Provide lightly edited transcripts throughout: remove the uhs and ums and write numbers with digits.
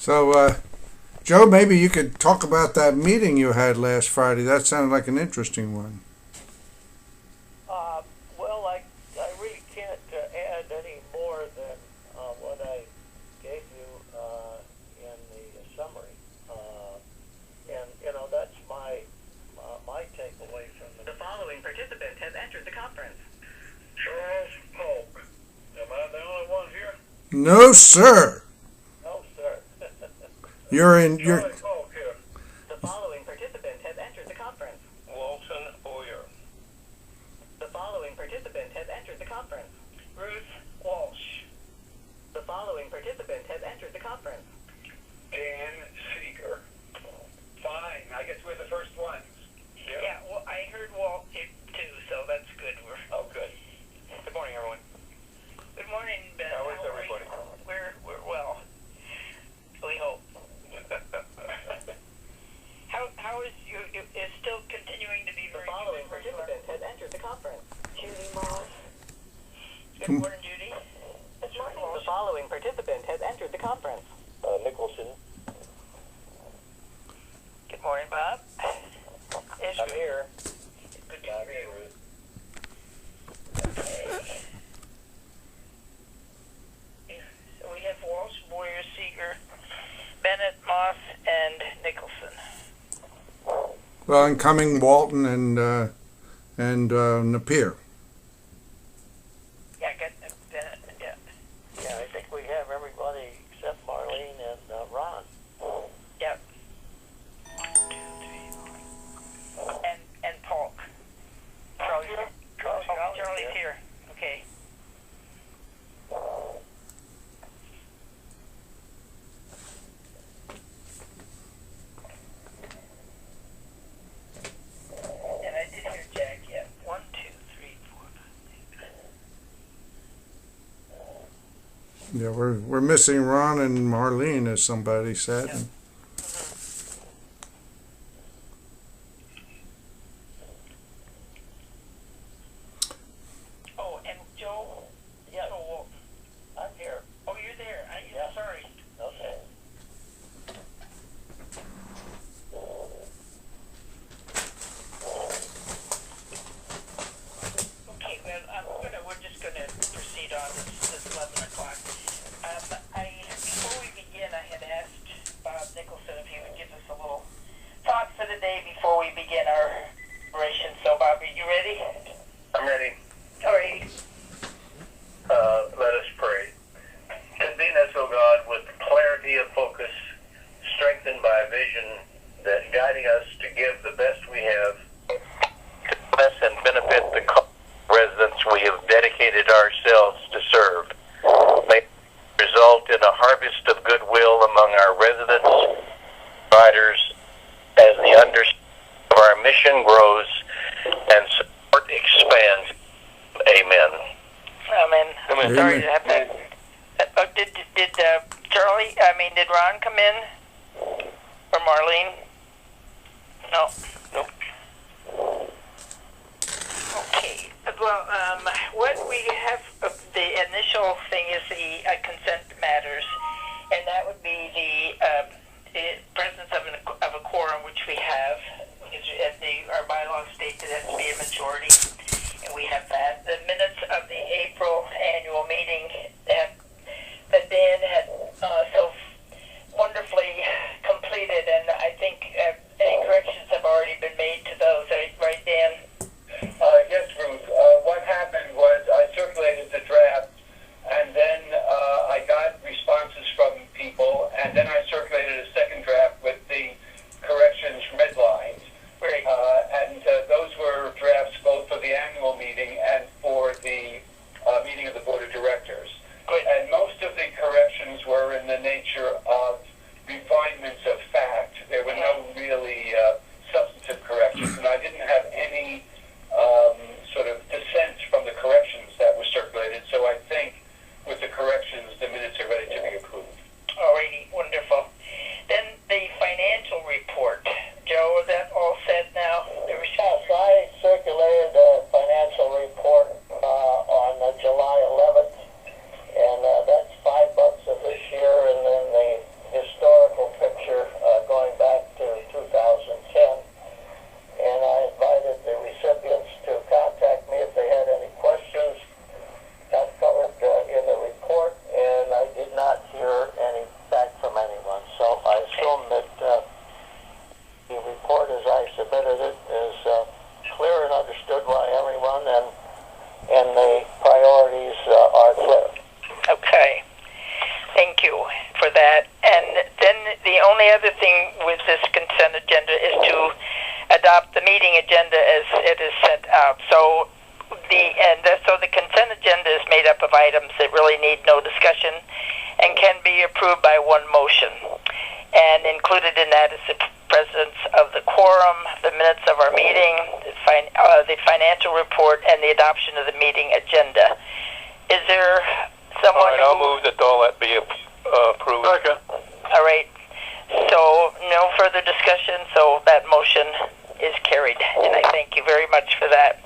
So, Joe, maybe you could talk about that meeting you had last Friday. That sounded like an interesting one. Well, I really can't add any more than what I gave you in the summary. And, you know, that's my takeaway from the... The following participant has entered the conference. Charles Polk. Am I the only one here? No, sir. No, sir. Charlie Polk here. The following participant has entered the conference. Walton Boyer. The following participant has entered the conference. Ruth Walsh. The following participant has entered the conference. Dan Seeger. Fine. I guess we're the first ones. Yeah, well, I heard Walt too, so that's good. Oh, good. Good morning, everyone. Good morning, Ben. How is everybody? We're well. We hope. How is you? It's still continuing to be The very following good. participant has entered the conference. Judy Moss. Good Come- morning, Judy. Good morning. The following participant has entered the conference. Nicholson. Good morning, Bob. Yes, I'm here. Good to hear you. Ruth. So we have Walsh, Boyer, Seeger, Bennett, Moss, and Nicholson. Well, incoming Walton and Napier. Yeah, I got Bennett. Yeah. Yeah, I think we have everybody except Marlene and Ron. Yep. 1, 2, 3, 4. And Polk. Charlie's here. Charlie's here. Okay. And I did hear Jack. Yeah. 1, 2, 3, 4, 5. Yeah, we're missing Ron and Marlene, as somebody said. Yeah. Oh, and Joe. Yeah. Joe Walton. I'm here. Oh, you're there. Yeah. Sorry. Okay. Okay, well, we're just gonna proceed on this 11 o'clock. Before we begin, I had asked Bob Nicholson if he would give us a little thought for the day before we begin our operation. So, Bob, are you ready? I'm ready. All right. Let us pray. Convene us, O God, with clarity of focus, strengthened by a vision that guiding us to give the best we have to bless and benefit the residents we have dedicated ourselves to serve. May it result in a harvest of goodwill among our residents, providers, as the understanding of our mission grows and support expands. Amen. Amen. Amen. Sorry to have that. Did did Ron come in? Or Marlene? No. Nope. Okay. Well, what we have, the initial thing is the consent matters, and that would be the presence of a quorum, which we have. Our bylaws state that it has to be a majority, and we have that. The minutes of the April annual meeting that Dan had so wonderfully completed, and I think any corrections have already been made to those, right, Dan? Yes, Ruth. What happened was I circulated the draft, and then I got responses from people, and then I circulated a second draft with the corrections redlined. Right. And those were drafts both for the annual meeting and for the meeting of the Board of Directors. Good. And most of the corrections were in the nature of refinements of fact. There were no really substantive corrections, and I didn't have any sort of dissent from the corrections that were circulated. So I think with the corrections, the minutes are ready to be approved. Alrighty, wonderful. Then the financial report. Joe, is that all set now? Yes, I circulated the financial report on July 11th, and that's $5 of this year, and then the historic that. And then the only other thing with this consent agenda is to adopt the meeting agenda as it is sent out. So the consent agenda is made up of items that really need no discussion and can be approved by one motion. And included in that is the presence of the quorum, the minutes of our meeting, the financial report, and the adoption of the meeting agenda. Is there someone? All right, I'll move that all that be approved. Okay. All right. So no further discussion. So that motion is carried, and I thank you very much for that.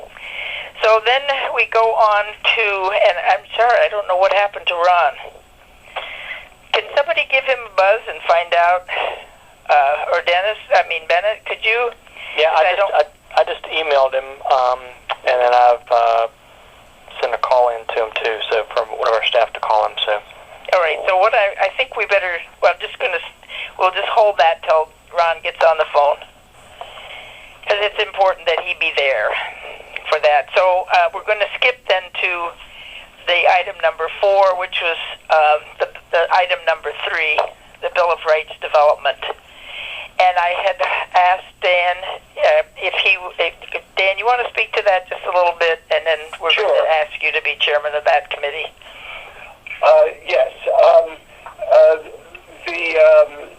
So then we go on to, and I'm sorry, I don't know what happened to Ron. Can somebody give him a buzz and find out? Or Bennett, could you? Yeah, I just emailed him, and then I've sent a call in to him too, so from one of our staff to call him. So. All right. So what I think we better. Well, we'll just hold that till Ron gets on the phone, because it's important that he be there for that. So we're going to skip then to the item number 4, which was the item number 3, the Bill of Rights development. And I had asked Dan Dan, you want to speak to that just a little bit, and then we're Sure. going to ask you to be chairman of that committee. Yes. The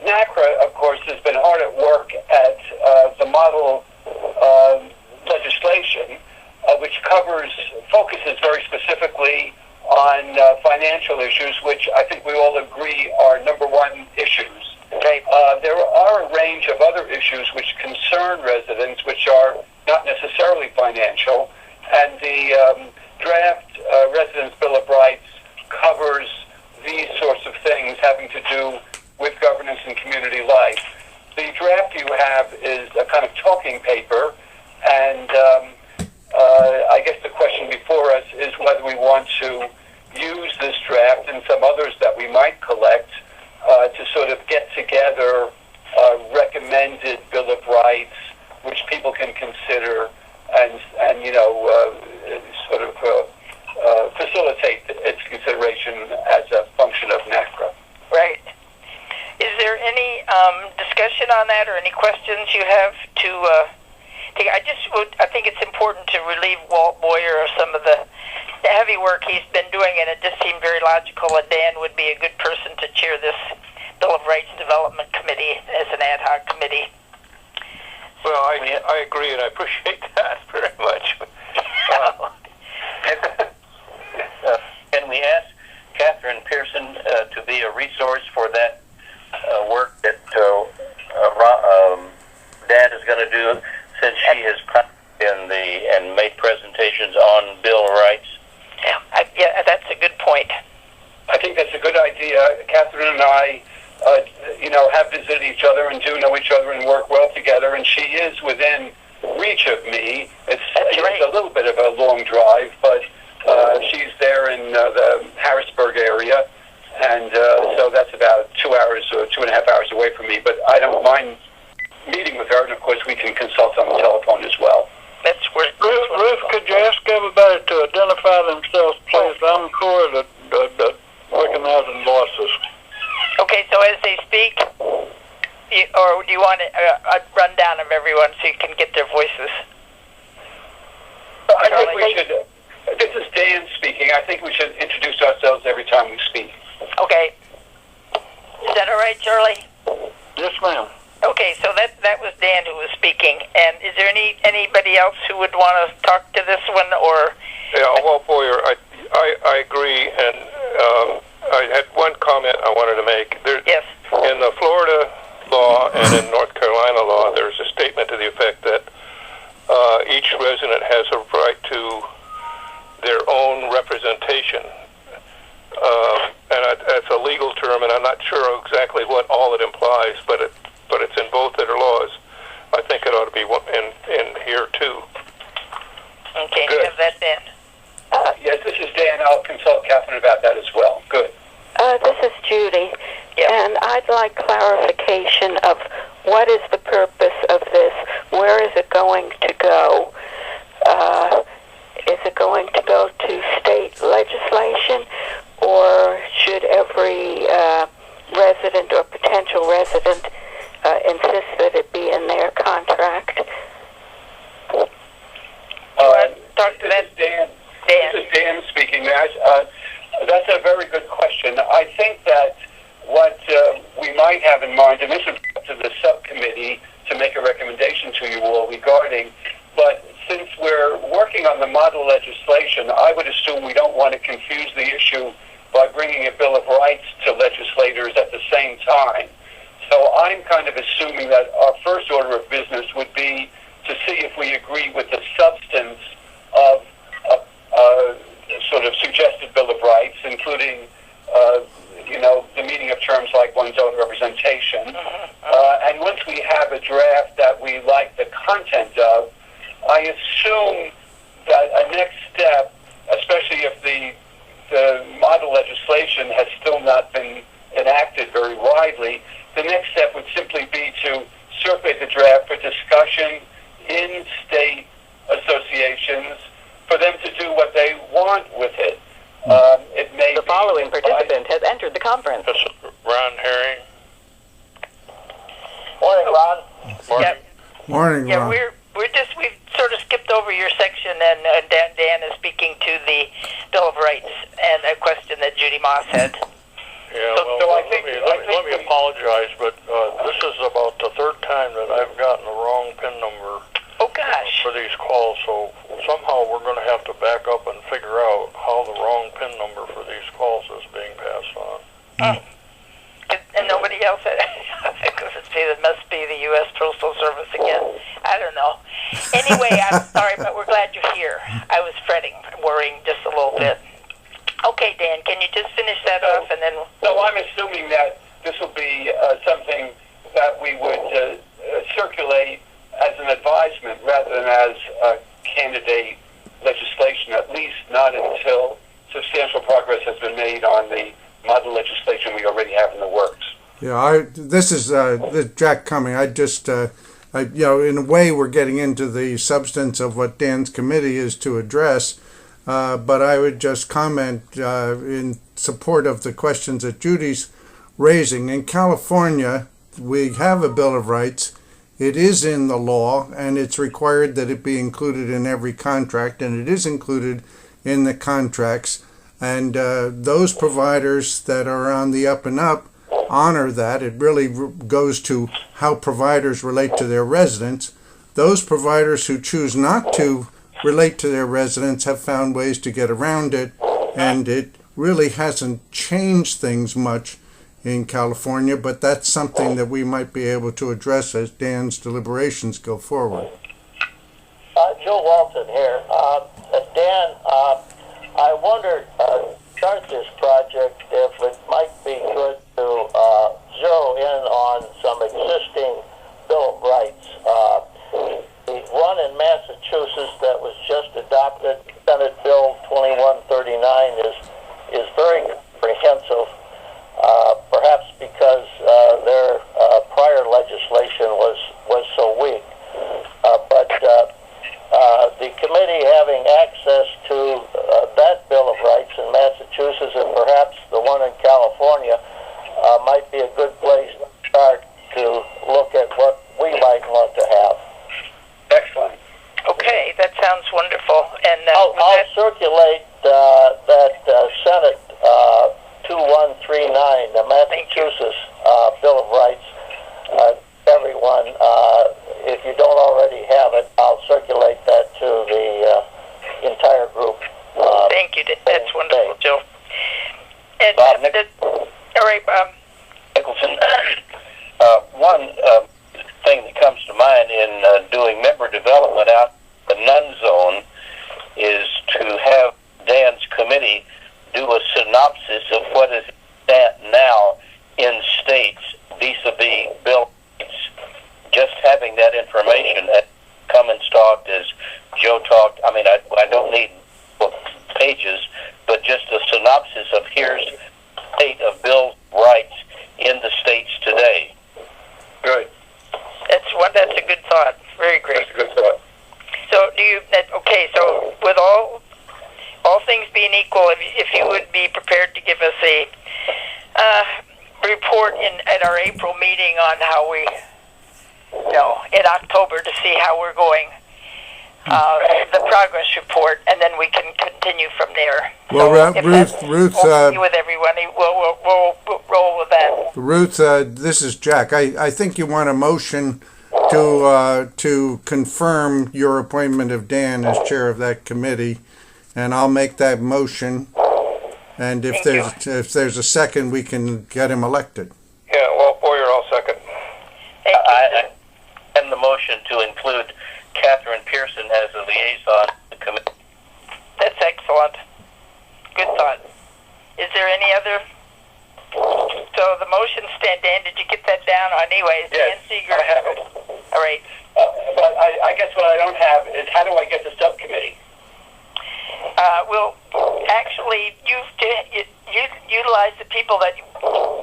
NaCCRA, of course, has been hard at work at the model legislation, which focuses very specifically on financial issues, which I think we all agree are number one issues. Okay. There are a range of other issues which concern residents, which are not necessarily financial, and the draft Residents' Bill of Rights covers these sorts of things having to do with governance and community life. The draft you have is a kind of talking paper, and I guess the question before us is whether we want to use this draft and some others that we might collect to sort of get together a recommended Bill of Rights, which people can consider and sort of facilitate its consideration as a function of NaCCRA. Right. Is there any discussion on that, or any questions you have to take? I think it's important to relieve Walt Boyer of some of the heavy work he's been doing, and it just seemed very logical that Dan would be a good person to chair this Bill of Rights Development Committee as an ad hoc committee. Well, I agree, and I appreciate that very much. Can we ask Catherine Pearson to be a resource for that work that Dan is going to do, since she has and made presentations on Bill of Rights? Yeah, that's a good point. I think that's a good idea. Catherine and I, have visited each other and do know each other and work well together, and she is within reach of me. It's a little bit of a long drive, but she's there in the Harrisburg area, and so that's about 2 hours or 2.5 hours away from me. But I don't mind meeting with her, and of course we can consult on the telephone as well. Ruth, could you ask everybody to identify themselves, please? I'm Cora, the recognizing voices. Okay, so as they speak, or do you want a rundown of everyone so you can get their voices? I think we should. This is Dan speaking. I think we should introduce ourselves every time we speak. Okay. Is that all right, Charlie? Yes, ma'am. Okay, so that was Dan who was speaking. And is there anybody else who would want to talk to this one, or? Yeah, Walt Boyer, I agree, and I had one comment I wanted to make. Yes. In the Florida law and in North Carolina law, there's a statement to the effect that each resident has a right to their own representation. And that's a legal term, and I'm not sure exactly what all it implies, but it's in both their laws. I think it ought to be in here too. Okay, Good. you have that, Dan. Yes, this is Dan. I'll consult Catherine about that as well. Good. This is Judy, Yep. and I'd like clarification of what is the purpose of this? Where is it going to go? Is it going to go to state legislation, or should every resident or potential resident insists that it be in their contract? Talk to that. Dan. Dan. This is Dan speaking. That's a very good question. I think that what we might have in mind, and this is up to the subcommittee to make a recommendation to you all regarding, but since we're working on the model legislation, I would assume we don't want to confuse the issue by bringing a Bill of Rights to legislators at the same time. So I'm kind of assuming that our first order of business would be to see if we agree with the substance of a sort of suggested Bill of Rights, including, the meaning of terms like one's own representation. And once we have a draft that we like the content of, I assume that a next step, especially if the model legislation has still not been enacted very widely, the next step would simply be to circulate the draft for discussion in state associations for them to do what they want with it. It may The following participant has entered the conference. This is Ron Herring. Morning, Ron. Morning. Morning, Yeah, Ron. we've sort of skipped over your section, and Dan is speaking to the Bill of Rights and a question that Judy Moss had. Yeah, So well, I think- let me apologize, but this is about the third time that I've gotten the wrong PIN number Oh gosh. for these calls, so somehow we're going to have to back up and figure out how the wrong PIN number for these calls is being passed on. And nobody else had. It must be the U.S. Postal Service again. I don't know. Anyway, I'm sorry, but we're glad you're here. I was fretting, worrying just a little bit. Okay, Dan, can you just finish that off and then... So I'm assuming that this will be something that we would circulate as an advisement rather than as candidate legislation, at least not until substantial progress has been made on the model legislation we already have in the works. Yeah, this is Jack Cumming. I just, in a way, we're getting into the substance of what Dan's committee is to address. But I would just comment in support of the questions that Judy's raising. In California, we have a Bill of Rights. It is in the law, and it's required that it be included in every contract, and it is included in the contracts. And those providers that are on the up and up honor that. It really goes to how providers relate to their residents. Those providers who choose not to relate to their residents have found ways to get around it, and it really hasn't changed things much in California, but that's something that we might be able to address as Dan's deliberations go forward. Joe Walton here. Dan, I wondered, start this project if it might be good to zero in on some existing Bill of Rights. The one in Massachusetts that was just adopted, Senate Bill 2139, is very comprehensive, perhaps because their prior legislation was so weak. But the committee having access to that Bill of Rights in Massachusetts and perhaps the one in California might be a good place to start to look at what we might want to have. Excellent. Okay, that sounds wonderful. And I'll circulate that Senate 2139, the Massachusetts Bill of Rights. Everyone, if you don't already have it, I'll circulate that to the entire group. thank you. That's wonderful, Joe. And Bob, all right, Bob. Nicholson. One thing that comes to mind in doing member development out the none zone is to have Dan's committee do a synopsis of what is that now in states vis-a-vis bill rights. Just having that information that Cummins talked, as Joe talked, I don't need pages, but just a synopsis of here's the state of bill rights in the states today. Good. That's a good thought. Very great. That's a good thought. So so with all things being equal, if you would be prepared to give us a report report at our April meeting on how we, in October to see how we're going. The progress report, and then we can continue from there. Well, So Ruth, okay with everyone, we'll roll with that. Ruth, this is Jack. I think you want a motion to confirm your appointment of Dan as chair of that committee, and I'll make that motion. And if there's a second, we can get him elected. Yeah, well, Boyer, I'll second. Thank you. I am the motion to include Catherine Pearson as a liaison to the committee. That's excellent. Good thought. Is there any other? So the motion stand. Dan, did you get that down? Anyways, Yes, Dan Seeger. I have it. All right. But I guess what I don't have is how do I get the subcommittee? Well, actually, you utilize the people that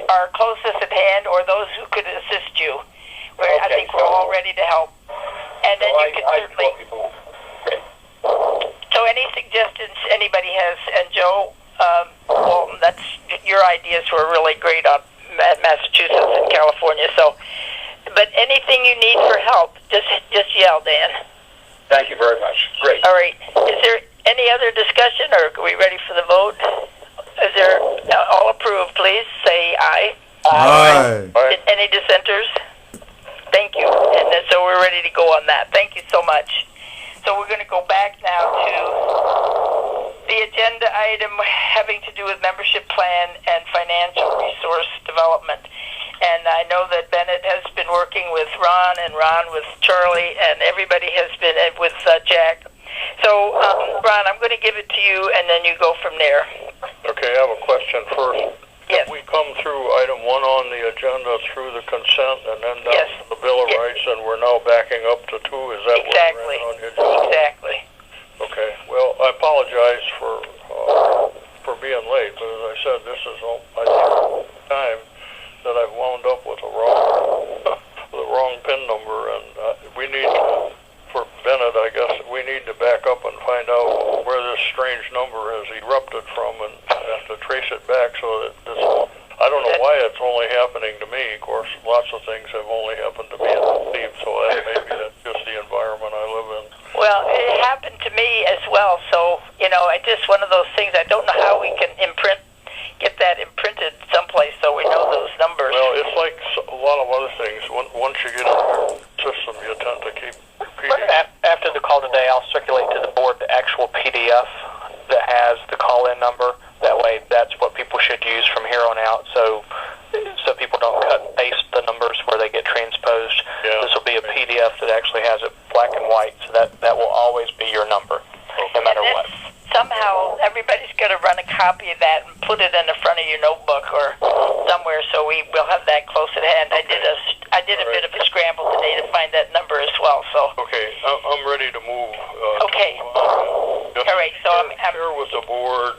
are closest at hand, or those who could assist you. I Okay, think we're all ready to help. And then you can certainly. So any suggestions anybody has, and Joe Walton, that's your ideas were really great on Massachusetts and California. So, but anything you need for help, just yell, Dan. Thank you very much. Great. All right. Is there any other discussion, or are we ready for the vote? Is there all approved? Please say aye. Aye. Any dissenters? Thank you. And then, so we're ready to go on that. Thank you so much. So we're going to go back now to the agenda item having to do with membership plan and financial resource development. And I know that Bennett has been working with Ron, and Ron with Charlie, and everybody has been with Jack. So, Ron, I'm going to give it to you, and then you go from there. Okay, I have a question first. Yes. We come through item 1 on the agenda through the consent and then down Yes. to the Bill of Yes. Rights, and we're now backing up to 2. Is that Exactly. what we're at on the agenda? Exactly. Okay. Well, I apologize for being late, but as I said, this is I think the time that I've wound up with the wrong PIN number, and we need to, for Bennett, I guess we need to back up and find out where this strange number has erupted from, and have to trace it back so that this. I don't know why it's only happening to me. Of course, lots of things have only happened to me and Steve, so maybe that's just the environment I live in. Well, it happened to me as well. So, it's just one of those things. I don't know how we can get that imprinted someplace so we know those numbers. Well, it's like a lot of other things. Once you get in your system, you tend to keep repeating. After the call today, I'll circulate to the board the actual PDF that has the call-in number. That way, that's what people should use from here on out, so people don't cut and paste the numbers where they get transposed. Yeah. This will be a PDF that actually has it black and white, so that will always be your number, no matter what. Somehow, everybody's got to run a copy of that and put it in the front of your notebook or somewhere, so we will have that close at hand. I did a bit of a scramble today to find that number as well. So. Okay, I'm ready to move. Okay. All right. So I'm here with the board.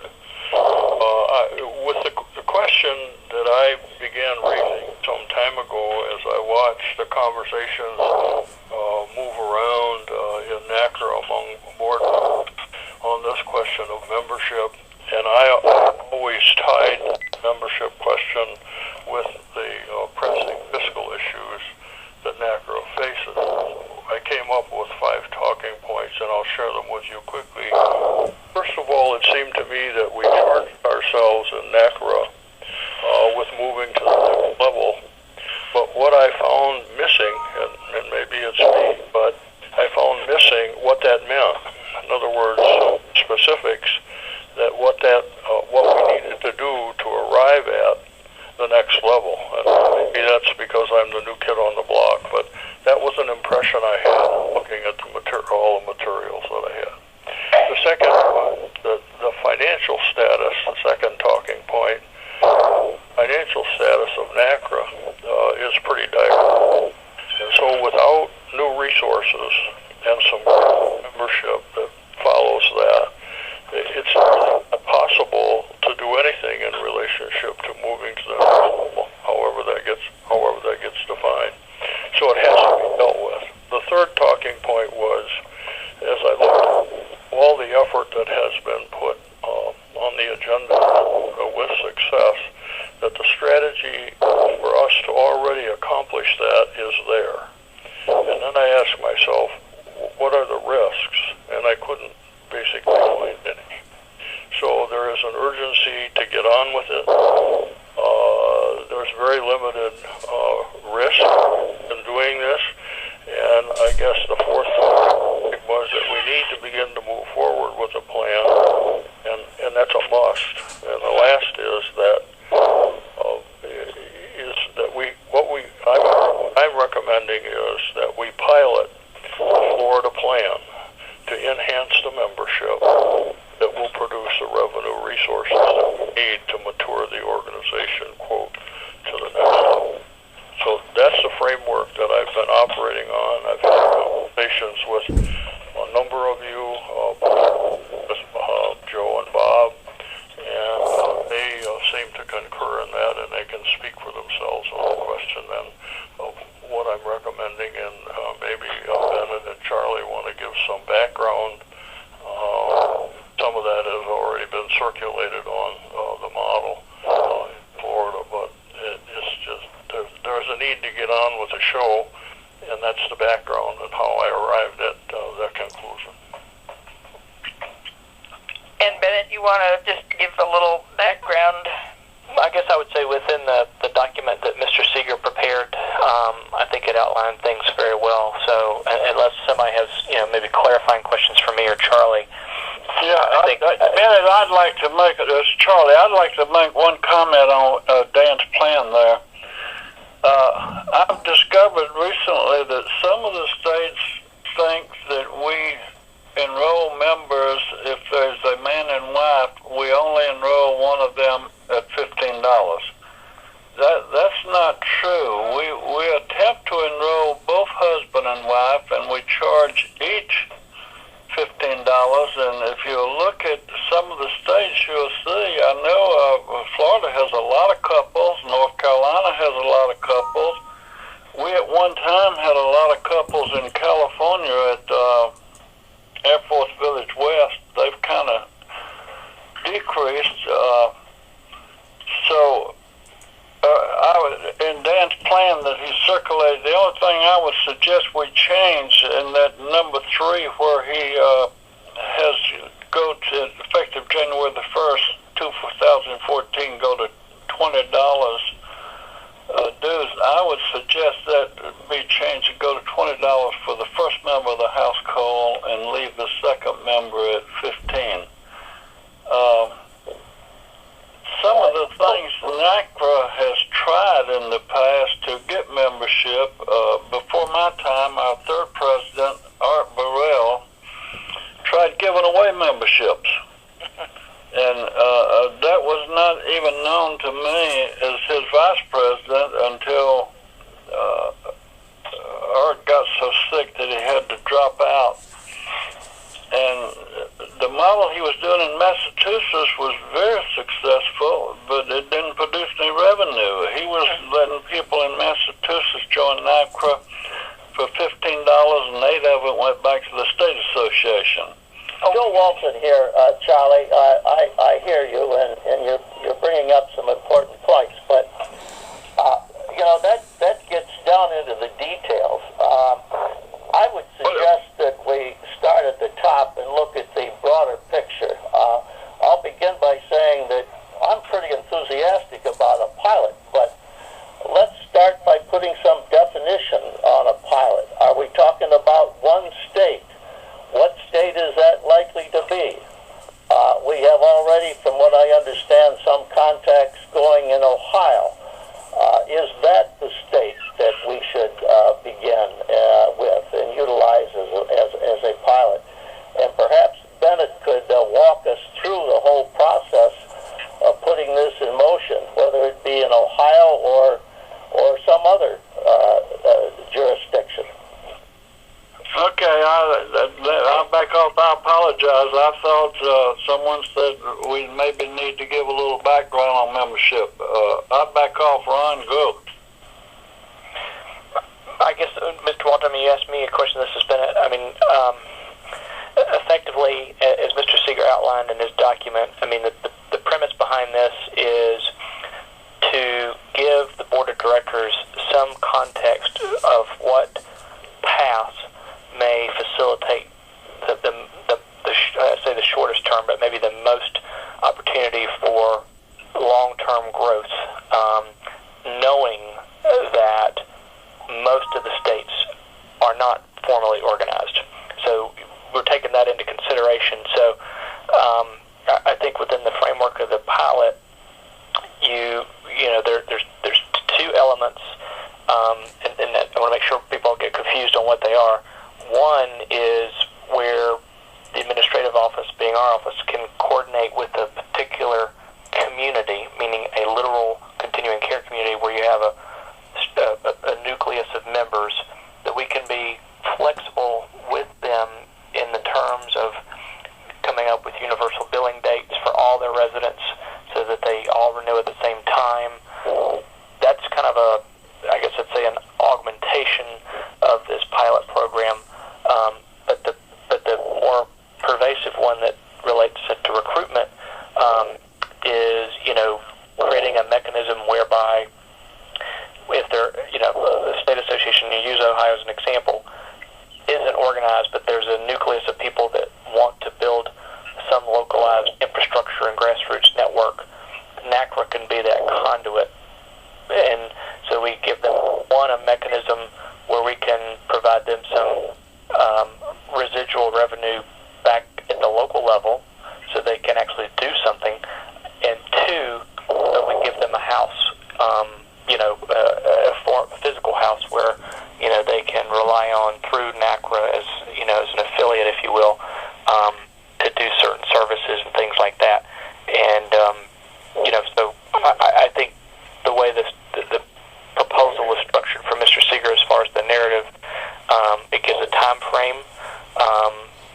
With the question that I began raising some time ago as I watched the conversations move around in NaCCRA among board members on this question of membership, and I always tied the membership question with the pressing fiscal issues that NaCCRA faces. I came up with 5 talking points, and I'll share them with you quickly. First of all, it seemed to me that we charged ourselves in NaCCRA with moving to the next level. But what I found missing, and maybe it's me, but I found missing what that meant. In other words, some specifics that what we needed to do to arrive at the next level. And maybe that's because I'm the new kid on the block, but that was an impression I had looking at all the materials that I had. The second one, the financial status, the second talking point, financial status of NaCCRA is pretty dire. And so without new resources and some membership that follows that, it's not possible to do anything in relationship to moving to the next level, however that gets defined. So it has to be dealt with. The third talking point was, as I looked at all the effort that has been put on the agenda with success, that the strategy for us to already accomplish that is there. And then I asked myself, what are the risks? And I couldn't basically find any. So there is an urgency to get on with it. There's very limited risk in doing this. And I guess the fourth thing was that we need to begin to move forward with a plan, and that's a must. And the last is that I'm recommending is that we pilot a Florida plan to enhance the membership that will produce the revenue resources that we need to mature the organization, quote, to the next level. So that's the framework that I've been operating on. I've had conversations with a number of you, Joe and Bob, and they seem to concur in that, and they can speak for themselves on the question then of what I'm recommending, and maybe Bennett and Charlie want to give some background. Some of that has already been circulated on the model in Florida, but it's just there's a need to get on with the show, and that's the background and how I arrived at that conclusion. And Bennett, you want to just give a little background? I guess I would say within the document that Mr. Seeger prepared, I think it outlined things very well. So unless somebody has, maybe clarifying questions for me or Charlie. Yeah, Bennett, I'd like to make Charlie. I'd like to make one comment on Dan's plan there. I've discovered recently that some of the states think that we enroll members, if there's a man and wife, we only enroll one of them at $15. That's not true. We attempt to enroll both husband and wife, and we charge each $15. And if you look at some of the states, you'll see, I know Florida has a lot of couples, North Carolina has a lot of couples. We at one time had a lot of couples in California at Air Force Village West. They've kind of decreased. In Dan's plan that he circulated, the only thing I would suggest we change in that number 3 where he has go to effective January the 1st, 2014, go to $20 dues. I would suggest that be changed to go to $20 for the first member of the household and leave the second member at $15. Some of the things NaCCRA has tried in the past to get membership, before my time, our third president, Art Burrell, tried giving away memberships. And that was not even known to me as his vice president until Art got so sick that he had to drop out. And the model he was doing in Massachusetts was very successful, but it didn't produce any revenue. He was letting people in Massachusetts join NaCCRA for $15, and 8 of it went back to the state association. Joe Walton here, Charlie. I hear you, and you're bringing up some important points, but that gets down into the details. I would suggest that we start at the top and look at the broader picture. I'll begin by saying that I'm pretty enthusiastic about a pilot, but let's start by putting some definition on a pilot. Are we talking about one state? What state is that likely to be? We have already, from what I understand, some contacts going in Ohio. Is that the state that we should begin with and utilize as a pilot? And perhaps Bennett could walk us through the whole process of putting this in motion, whether it be in Ohio or some other jurisdiction. Okay, I'll back off. I apologize. I thought someone said we maybe need to give a little background on membership. I'll back off. Ron, go. I guess, Mr. Walter, you asked me a question. This has been, effectively, as Mr. Seeger outlined in his document, the premise behind this is to directors some context of what path may facilitate I say the shortest term, but maybe the most opportunity for long-term growth, knowing that most of the states are not formally organized. So we're taking that into consideration. So I think within the framework of the pilot, there's two elements, and I want to make sure people don't get confused on what they are. One is where the administrative office, being our office, can coordinate with a particular community, meaning a literal continuing care community where you have a nucleus of members, that we can be flexible with them in the terms of coming up with universal billing dates for all their residents so that they all renew at the same time. That's kind of I guess I'd say an augmentation of this pilot program. But the more pervasive one that relates to recruitment is, creating a mechanism whereby if the state association, you use Ohio as an example, isn't organized, but there's a nucleus of people that want to build some localized infrastructure and grassroots network. NaCCRA can be that conduit. And so we give them, a mechanism where we can provide them some residual revenue back at the local level so they can actually do something. And two, we give them a house, a physical house where, they can rely on through NaCCRA as an affiliate, if you will, to do certain services and things like that. And, so I think the way the proposal was structured for Mr. Seeger as far as the narrative, it gives a time frame.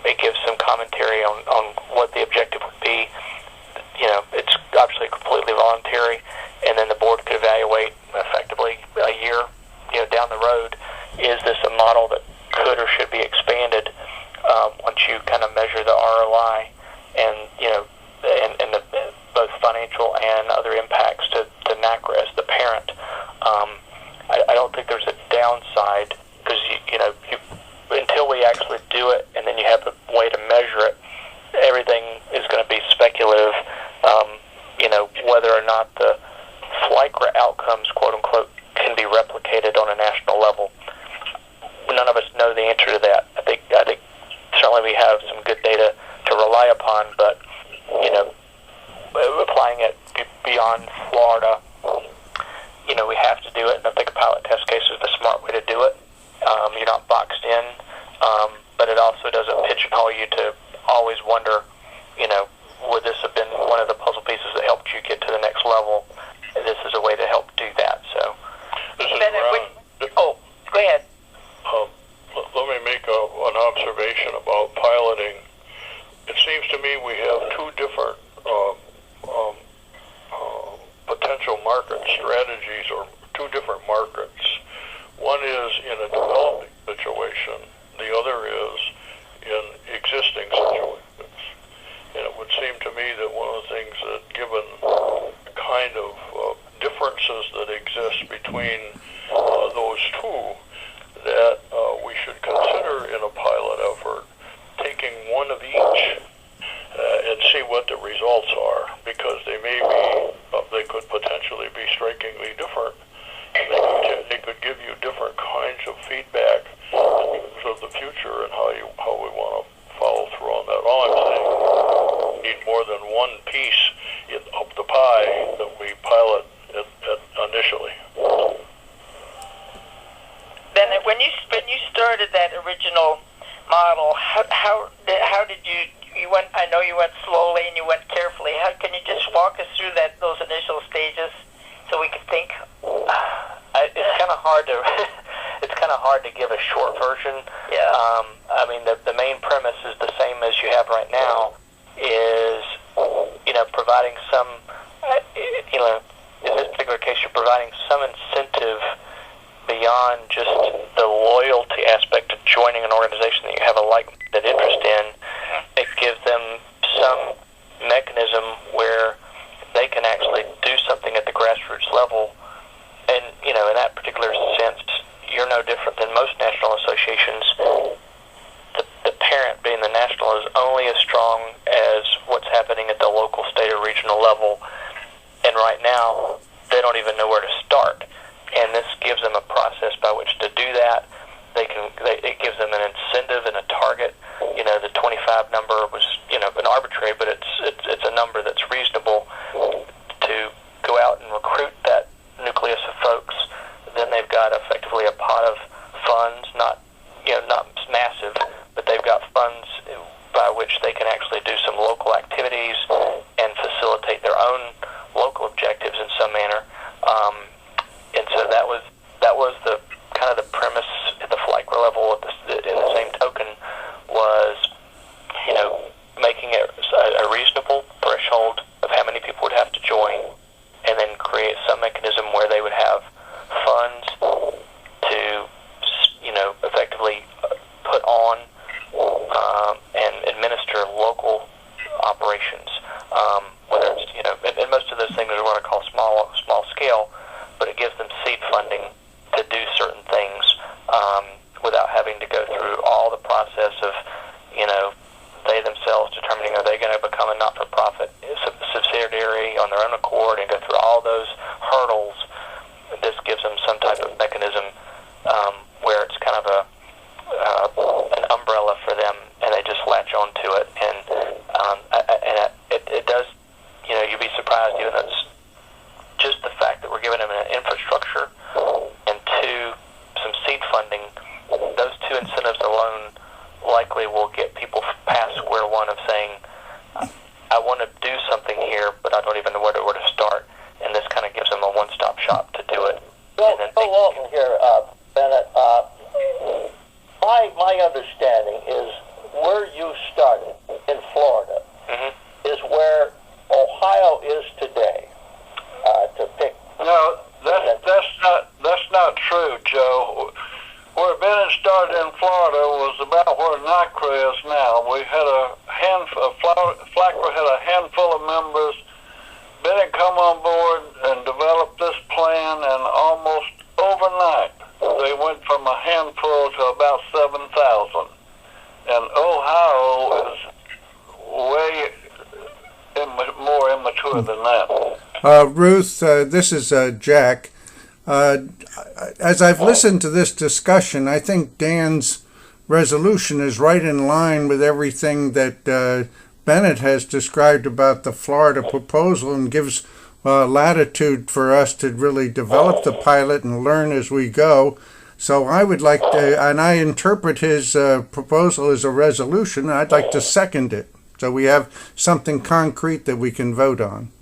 It gives some commentary on what the objective would be. It's obviously completely voluntary, and then the board could evaluate effectively a year, down the road. Is this a model that could or should be expanded once you kind of measure the ROI and and the both financial and other impacts to NaCCRA as the parent? I don't think there's a downside because until we actually do it and then you have a way to measure it, everything is going to be speculative. Whether or not the FLICRA outcomes, quote unquote, can be replicated on a national level. None of us know the answer to that. I think certainly we have some good data to rely upon, but applying it beyond Florida, we have to do it, and I think a pilot test case is the smart way to do it. You're not boxed in, but it also doesn't pigeonhole you to always wonder, would this have been one of the puzzle pieces that helped you get to the next level? This is a way to help do that. So, this is Ron. Go ahead. Let me make an observation about piloting. It seems to me we have two different potential market strategies, or two different markets. One is in a developing situation. The other is in existing situations. And it would seem to me that one of the things that, given the kind of differences that exist between those two, that we should consider in a pilot effort taking one of each and see what the results are, because they may be, they could potentially be strikingly different. They could give you different kinds of feedback in terms of the future and how we want to follow through on that. All I'm saying, we need more than one piece of the pie that we pilot initially. Then when you started that original model, how did you went? I know you went slowly and you went carefully. How can you just walk us through those initial stages so we can think? It's kind of hard to it's kind of hard to give a short version. Yeah. I mean, the main premise is the same as you have right now. Is providing some in this particular case, you're providing some incentive beyond just the loyalty aspect of joining an organization that you have a like-minded interest in. It gives them some mechanism where they can actually do something at the grassroots level. And, in that particular sense, you're no different than most national associations. The parent, being the national, is only as strong as what's happening at the local, state, or regional level. And right now, they don't even know where to start. And this gives them a process by which to do that. It gives them an incentive and a target. The 25 number was, an arbitrary, but it's a number that's reasonable to go out and recruit that nucleus of folks. Then they've got effectively a pot of funds, not massive, but they've got funds by which they can actually do some local activities and facilitate their own local objectives in some manner. And so that was the kind of the premise at the FLICRA level. In the same token, was making it a reasonable threshold of how many people would have to join, and then create some mechanism where they would have funds to effectively put on and administer local operations. Whether it's and most of those things are what I call small scale, but it gives them seed funding to do certain things without having to go through all the process of they themselves determining are they going to become a not-for-profit subsidiary on their own accord and go through all those hurdles. This gives them some type of mechanism where it's kind of an umbrella for them, and they just latch onto it. And it does, you'd be surprised, even though it's just the fact that we're giving them an infrastructure and some seed funding. Those two incentives alone likely will get people past square one of saying, I want to do something here, but I don't even know where to start. And this kind of gives them a one-stop shop to do it. Bill Walton here, Bennett. My understanding is where you started in Florida is where Ohio is today. To pick. No, that's not true, Joe. Where Bennett started in Florida was about where NaCCRA is now. We had FLICRA had a handful of members. Bennett come on board and developed this plan, and almost overnight they went from a handful to about 7,000. And Ohio is way more immature than that. Ruth, this is Jack. As I've listened to this discussion, I think Dan's resolution is right in line with everything that Bennett has described about the Florida proposal, and gives latitude for us to really develop the pilot and learn as we go. So I would like to, and I interpret his proposal as a resolution, I'd like to second it, so we have something concrete that we can vote on.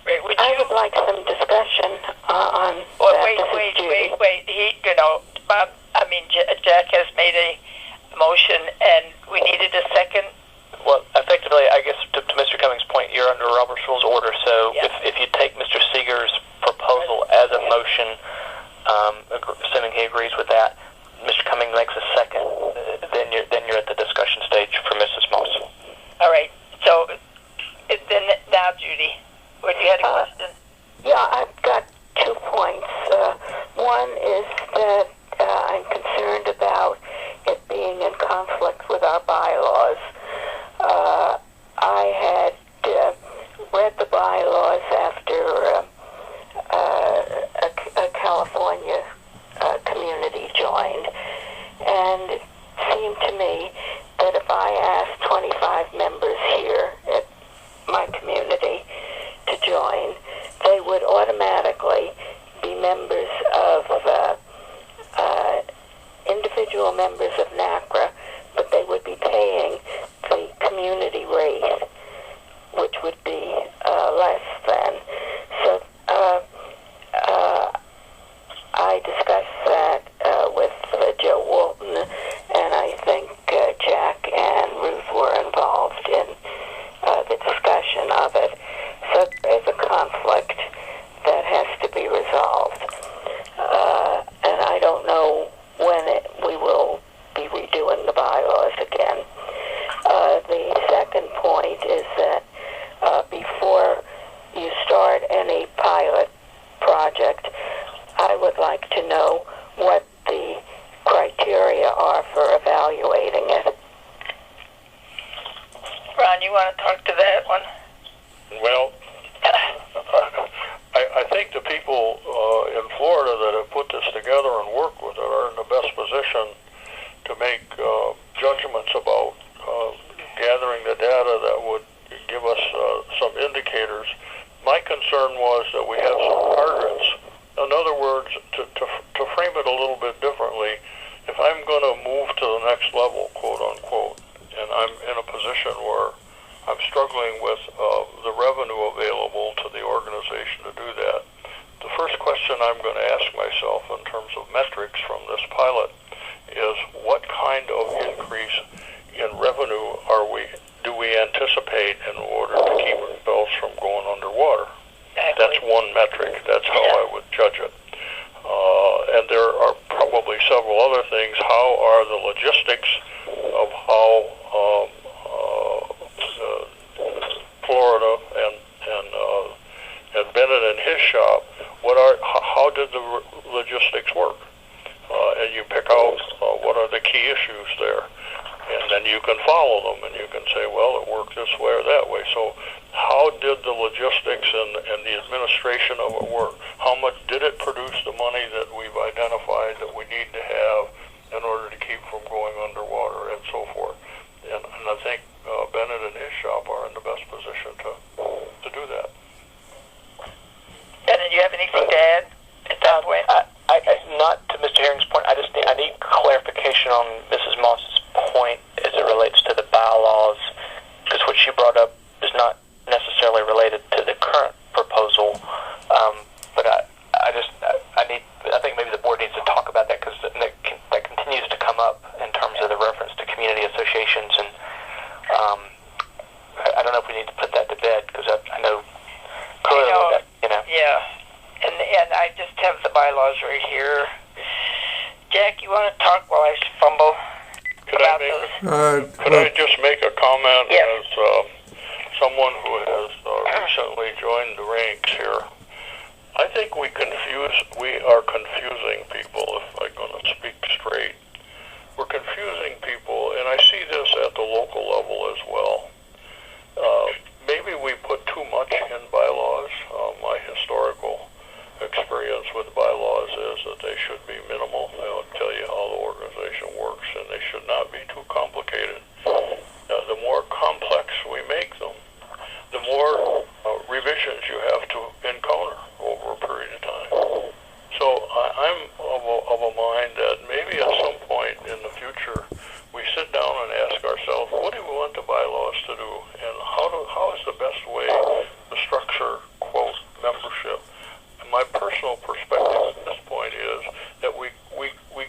I would like some discussion on that. Bob, Jack has made a motion, and we needed a second. Well, effectively, I guess to Mr. Cummings' point, you're under Robert's Rules of Order. So if you take Mr. Seeger's proposal as a motion, assuming he agrees with that, Mr. Cummings makes a second, then you're at the discussion stage for Mrs. Moss. All right. So then now, Judy, what you had a question? Yeah, I've got 2 points. One is that I'm concerned about it being in conflict with our bylaws. I had read the bylaws after a California community joined, and it seemed to me that if I asked 25 members here at my community to join, they would automatically be members of individual members of NaCCRA, but they would be paying the community rate, which would be less than. So I discussed that with Joe Walton, and I think Jack and Ruth were involved in the discussion of it. So there's a conflict that has to be resolved. And I don't know when we will be redoing the bylaws again. The second point is that before you start any pilot project, I would like to know what the criteria are for evaluating it. Ron, you want to talk to that one? Well, I think the people in Florida that have put this together and worked with it are in the best position to make judgments about gathering the data that would give us some indicators. My concern was that we have some targets. In other words, to frame it a little bit differently, if I'm going to move to the next level, quote unquote, and I'm in a position where I'm struggling with the revenue available to the organization to do that, the first question I'm going to ask myself in terms of metrics from this pilot is what kind of increase in revenue do we anticipate in order to keep ourselves from going underwater? Exactly. That's one metric. That's how I would judge it. And there are probably several other things. How are the logistics of how Florida and Bennett and his shop, how did the logistics work? And you pick out what are the key issues there. And then you can follow them, and you can say, well, it worked this way or that way. So how did the logistics and the administration of it work? How much did it produce the money that we've identified that we need to have in order to keep from going underwater and so forth? And I think Bennett and his shop are in the best position to do that. Bennett, do you have anything to add at that point? Not to Mr. Herring's point, I need clarification on Mrs. Moss's point as it relates to the bylaws, because what she brought up is not necessarily related to the current proposal. But I think maybe the board needs to talk about that, because that continues to come up in terms of the reference to community associations, and I don't know if we need to put that to bed, because I know clearly that, Yeah, and I just have the bylaws right here. Jack, you want to talk while I fumble? Could I just make a comment as someone who has recently joined the ranks here? I think we are confusing people, if I'm going to speak straight. We're confusing people, and I see this at the local level as well. Maybe we put too much in bylaws. My historical experience with bylaws is that they should be minimal. They'll tell you how the organization works, and they should not be too complicated. The more complex we make them, the more revisions you have to encounter over a period of time. So I'm of a mind that maybe at some point in the future we sit down and ask ourselves, what do we want the bylaws to do, and how is the best way to structure, quote, membership? And my personal perspective at this point is that we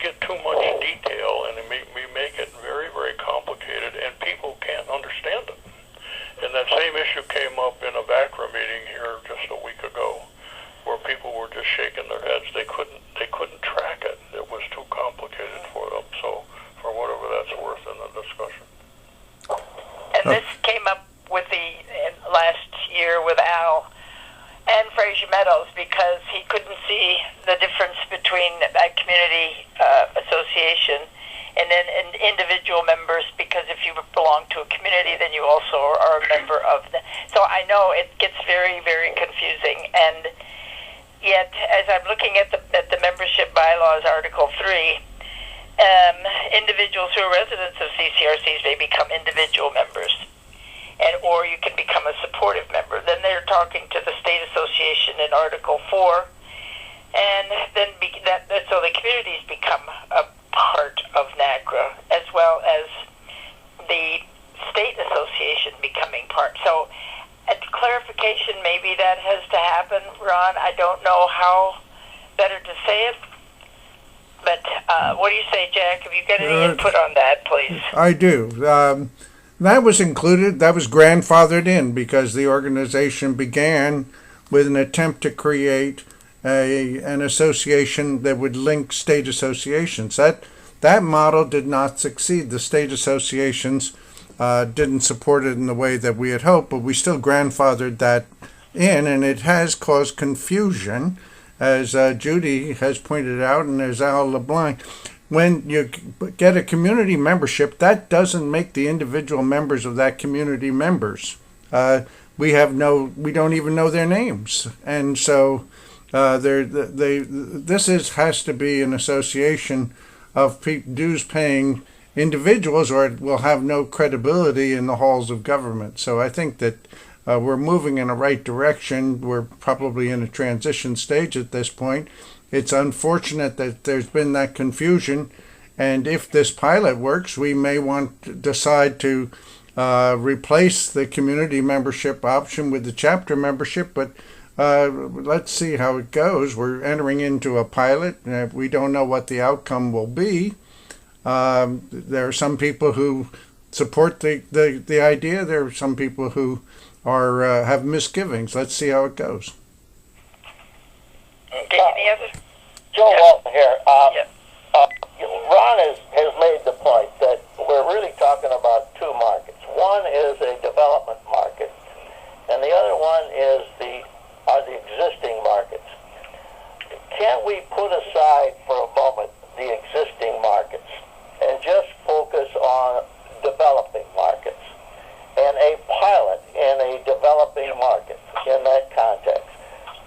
get too much detail, and we make it very, very complicated, and people can't understand it. And that same issue came up in a VACRA meeting here just a week ago, where people were just shaking their heads. They couldn't track it. It was too complicated for them. So, for whatever that's worth in the discussion. And this came up with last year with Al and Fraser Meadows, because he couldn't see the difference between a community association and then individual members, because if you belong to a community, then you also are a member of the. So I know it gets very, very confusing, and yet as I'm looking at the membership bylaws, Article 3, individuals who are residents of CCRCs may become individual members, or you can become a supportive member. Then they're talking to the state association in Article 4, and then so the communities become a part of NaCCRA, as well as the state association becoming part. So, at clarification, maybe that has to happen, Ron. I don't know how better to say it, but what do you say, Jack? Have you got any input on that, please? I do. That was included, that was grandfathered in, because the organization began with an attempt to create an association that would link state associations. That model did not succeed. The state associations didn't support it in the way that we had hoped, but we still grandfathered that in, and it has caused confusion. as Judy has pointed out and as Al LeBlanc, when you get a community membership, that doesn't make the individual members of that community members. We don't even know their names, and so has to be an association of dues paying individuals, or it will have no credibility in the halls of government. So I think that we're moving in the right direction. We're probably in a transition stage at this point. It's unfortunate that there's been that confusion, and if this pilot works, we may want to decide to replace the community membership option with the chapter membership, but let's see how it goes. We're entering into a pilot, and we don't know what the outcome will be. There are some people who support the idea. There are some people who are have misgivings. Let's see how it goes. Okay, any other? Joe Yeah. Walton here. Yeah. Ron has made the point that we're really talking about two markets. One is a development market, and the other one are the existing markets. Can't we put aside for a moment the existing markets and just focus on developing markets and a pilot in a developing market in that context?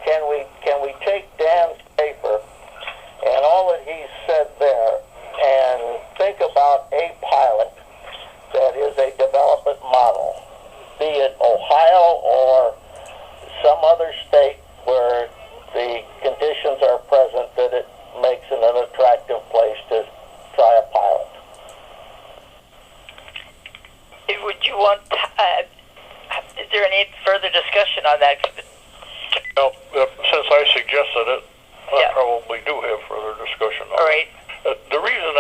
Can we take Dan's paper and all that he said there and think about a pilot that is a development model, be it Ohio or some other state where the conditions are present that it makes it an attractive place to try a pilot? Would you want, is there any further discussion on that? Well, since I suggested it, I Yeah. probably do have further discussion on All it. right. The reason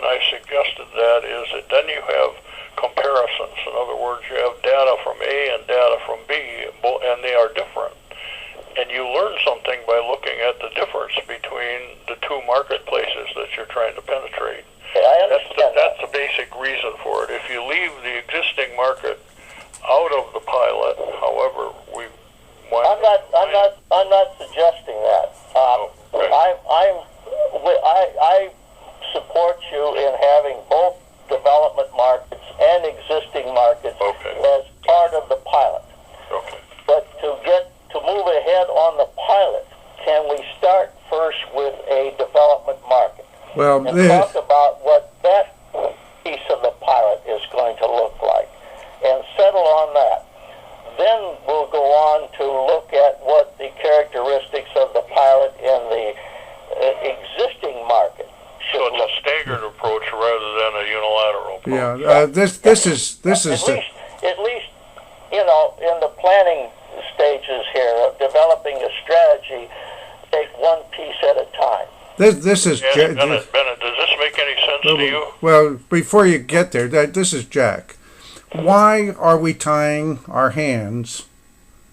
I suggested that is that then you have comparisons. In other words, you have data from A and data from B, and they are different. And you learn something by looking at the difference between the two marketplaces that you're trying to penetrate. Okay, I understand That's the basic reason for it. If you leave the existing market out of the pilot, however, I'm not suggesting that. Okay. I support you in having both development markets and existing markets as part of the pilot. Okay. But to move ahead on the pilot, can we start first with a development market Well, and talk about what that piece of the pilot is going to look like and settle on that? Then we'll go on to look at what the characteristics of the pilot in the existing market should So look it's a staggered approach rather than a unilateral approach. yeah, this is at least in the planning stages here of developing a strategy, take one piece at a time. this is Bennett, does this make any sense to you? Well, before you get there, this is Jack. Why are we tying our hands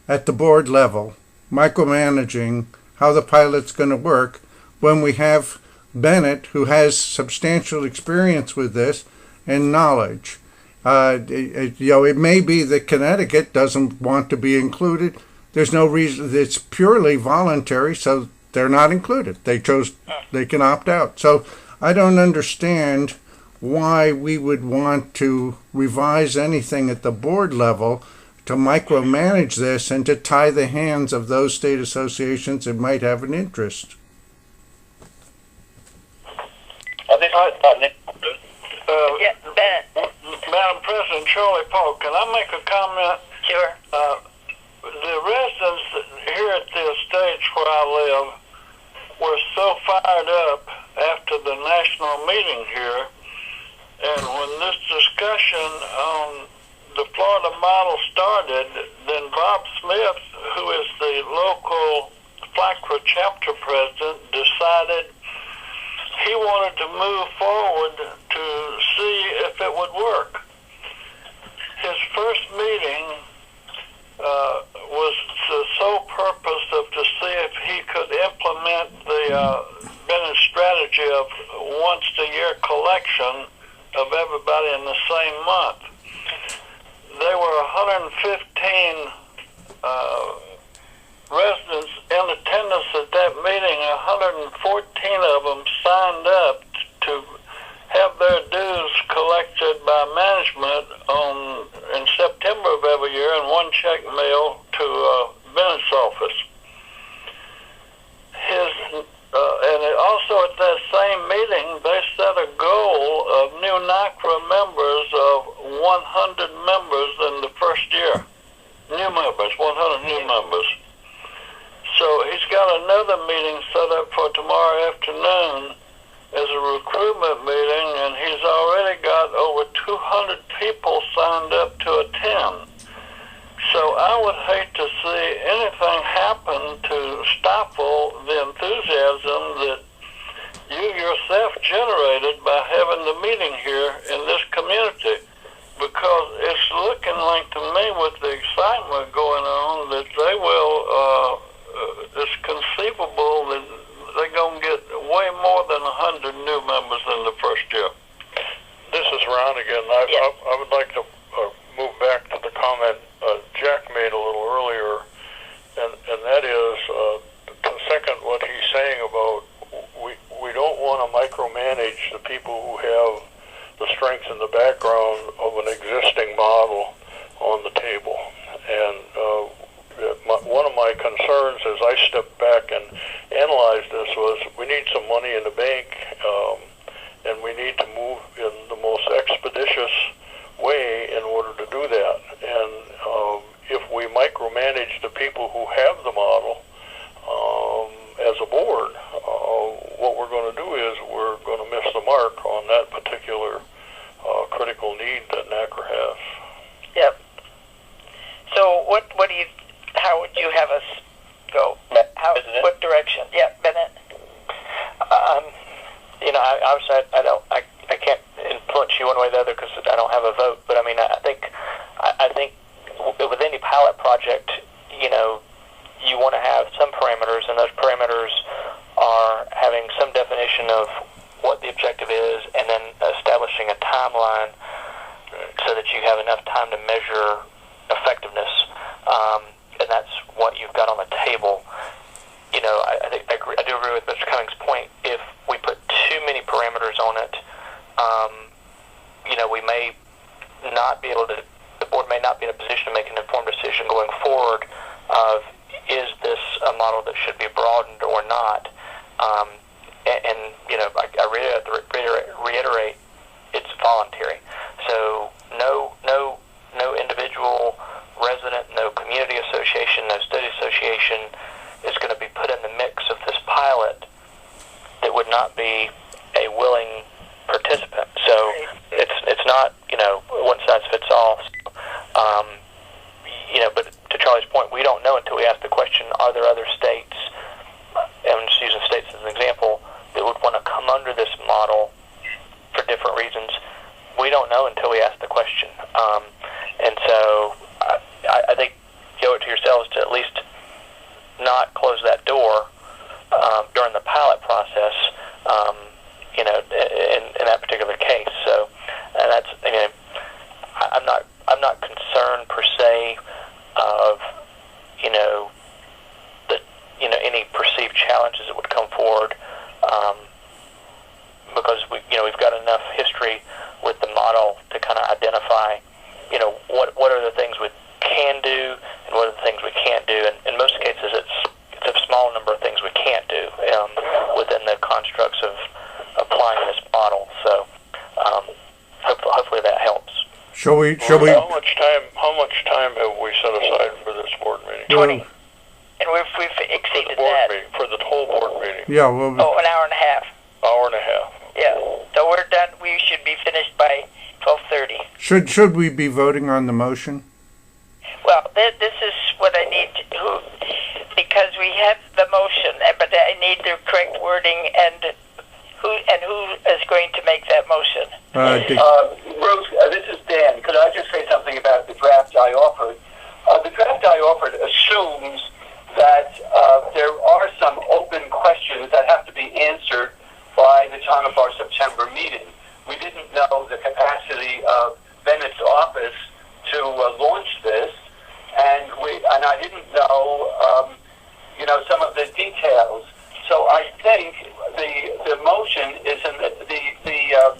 at the board level, micromanaging how the pilot's going to work, when we have Bennett, who has substantial experience with this and knowledge? It may be that Connecticut doesn't want to be included. There's no reason. It's purely voluntary, so they're not included. They can opt out. So I don't understand why we would want to revise anything at the board level to micromanage this and to tie the hands of those state associations that might have an interest. Yeah, Bennett. Madam President, Charlie Paul, can I make a comment? Sure. The residents here at the estates where I live were so fired up after the national meeting here, and when this discussion on the Florida model started, then Bob Smith, who is the local FLACRA chapter president, decided he wanted to move forward to see if it would work. His first meeting was the sole purpose of to see if he could implement the Bennett strategy of once a year collection of everybody in the same month. There were 115 residents in attendance at that meeting, 114 of them signed up to have their dues collected by management in September of every year, and one check mailed to Bennett's office. And also at that same meeting, they set a goal of new NaCCRA members of 100 members in the first year. New members, 100 new members. So he's got another meeting set up for tomorrow afternoon as a recruitment meeting, and he's already got over 200 people signed up to attend. So I would hate to see anything happen to stifle the enthusiasm that you yourself generated by having the meeting here in this community, because it's looking like to me with the excitement going on that they will, it's conceivable that they're going to get way more than 100 new members in the first year. This is Ron again. I would like to move back to the comment Jack made a little earlier, and that is to second what he's saying about we don't want to micromanage the people who have the strength and the background of an existing model on the table. And one of my concerns as I stepped back and analyzed this was we need some money in the bank, and we need to move in the most expeditious way in order to do that. And if we micromanage the people who have the model as a board, what we're going to do is we're going to miss the mark on that particular critical need that NaCCRA has. Yep. So how would you have us go? What direction? Yeah, Bennett. Obviously I can't influence you one way or the other because I don't have a vote. But I mean, I think with any pilot project, you want to have some parameters, and those parameters are having some definition of what the objective is, and then establishing a timeline so that you have enough time to measure effectiveness. And that's what you've got on the table. I do agree with Mr. Cummings' point. If we put too many parameters on it, we may not be able to. The board may not be in a position to make an informed decision going forward of is this a model that should be broadened or not. I reiterate, it's voluntary. So no individual resident, no community association, no study association is going to be put in the mix of this pilot that would not be a willing participant. So it's not one size fits all. But to Charlie's point, we don't know until we ask the question: are there other states? And I'm just using states as an example that would want to come under this model for different reasons. We don't know until we ask the question. And so I think you owe it to yourselves to at least not close that door during the pilot process, in that particular case. So, and that's, I'm not concerned per se of, any perceived challenges that would come forward, because we've got enough history with the model to kind of identify, what are the things we can do and what are the things we can't do. And in most cases, it's a small number of things we can't do within the constructs of applying this model. So hopefully that helps. Shall we? How much time have we set aside for this board meeting? 20. And we've exceeded that. For the whole board meeting? Yeah, well... an hour and a half. Hour and a half. Yeah. So we're done. We should be finished by 12:30. Should we be voting on the motion? Well, this is what I need to, because we have the motion, but I need the correct wording and who is going to make that motion. Rose, this is Dan. Could I just say something about the draft I offered? The draft I offered assumes that there are some open questions that have to be answered by the time of our September meeting. We didn't know the capacity of Bennett's office to launch this, and I didn't know, some of the details. So I think the motion is the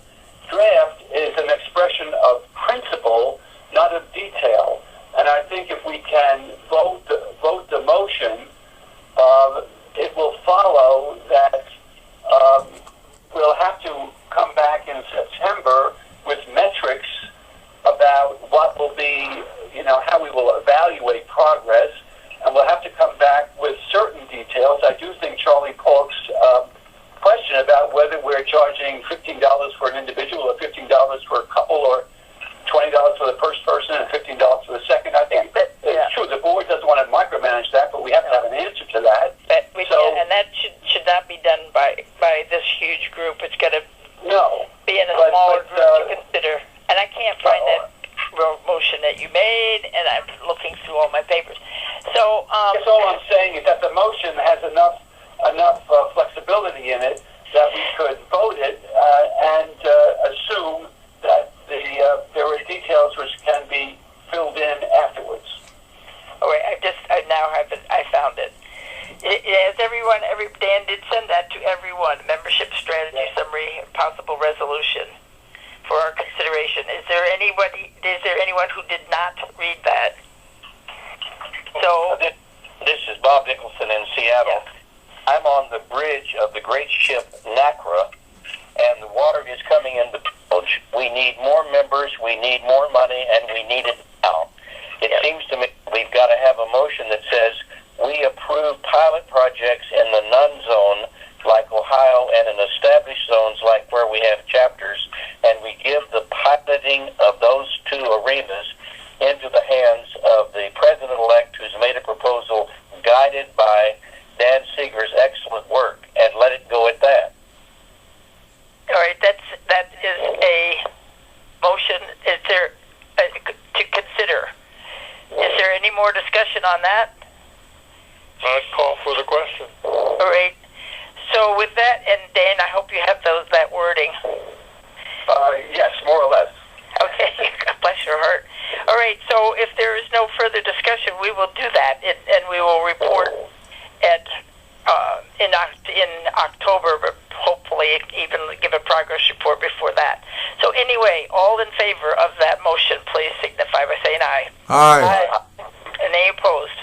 draft is an expression of principle, not of detail. And I think if we can vote the motion, it will follow that we'll have to come back in September with metrics about what will be, how we will evaluate progress, and we'll have to come back with certain details. I do think Charlie Polk's question about whether we're charging $15 for an individual or $15 for a couple or $20 for the first person and $15 for the second. I think it's true. The board doesn't want to micromanage that, but we have to have an answer to that. And that should not be done by this huge group. It's got to be in a smaller group to consider. And I can't find that motion that you made, and I'm looking through all my papers. So that's all I'm saying is that the motion has enough flexibility in it that we could vote it and assume that there are details which can be filled in afterwards. All right, I now have it. I found it. Has everyone? Dan did send that to everyone. Membership strategy summary, possible resolution for our consideration. Is there anyone who did not read that? So this is Bob Nicholson in Seattle. Yeah. I'm on the bridge of the great ship NaCCRA, and the water is coming in the bilge. We need more members, we need more money, and we need it now. It seems to me we've got to have a motion that says we approve pilot projects in the non-zone like Ohio and in established zones like where we have chapters, and we give the piloting of those two arenas into the hands of the president-elect who's made a proposal guided by Dan Seeger's excellent work, and let it go at that. all right, that is a motion. Is there to consider? Is there any more discussion on that? I'd call for the question. All right. So with that, and Dan, I hope you have that wording. Yes, more or less. Okay, bless your heart. All right, so if there is no further discussion, we will do that, and we will report at in October, but hopefully even give a progress report before that. So anyway, all in favor of that motion, please signify by saying aye. Aye. And any opposed?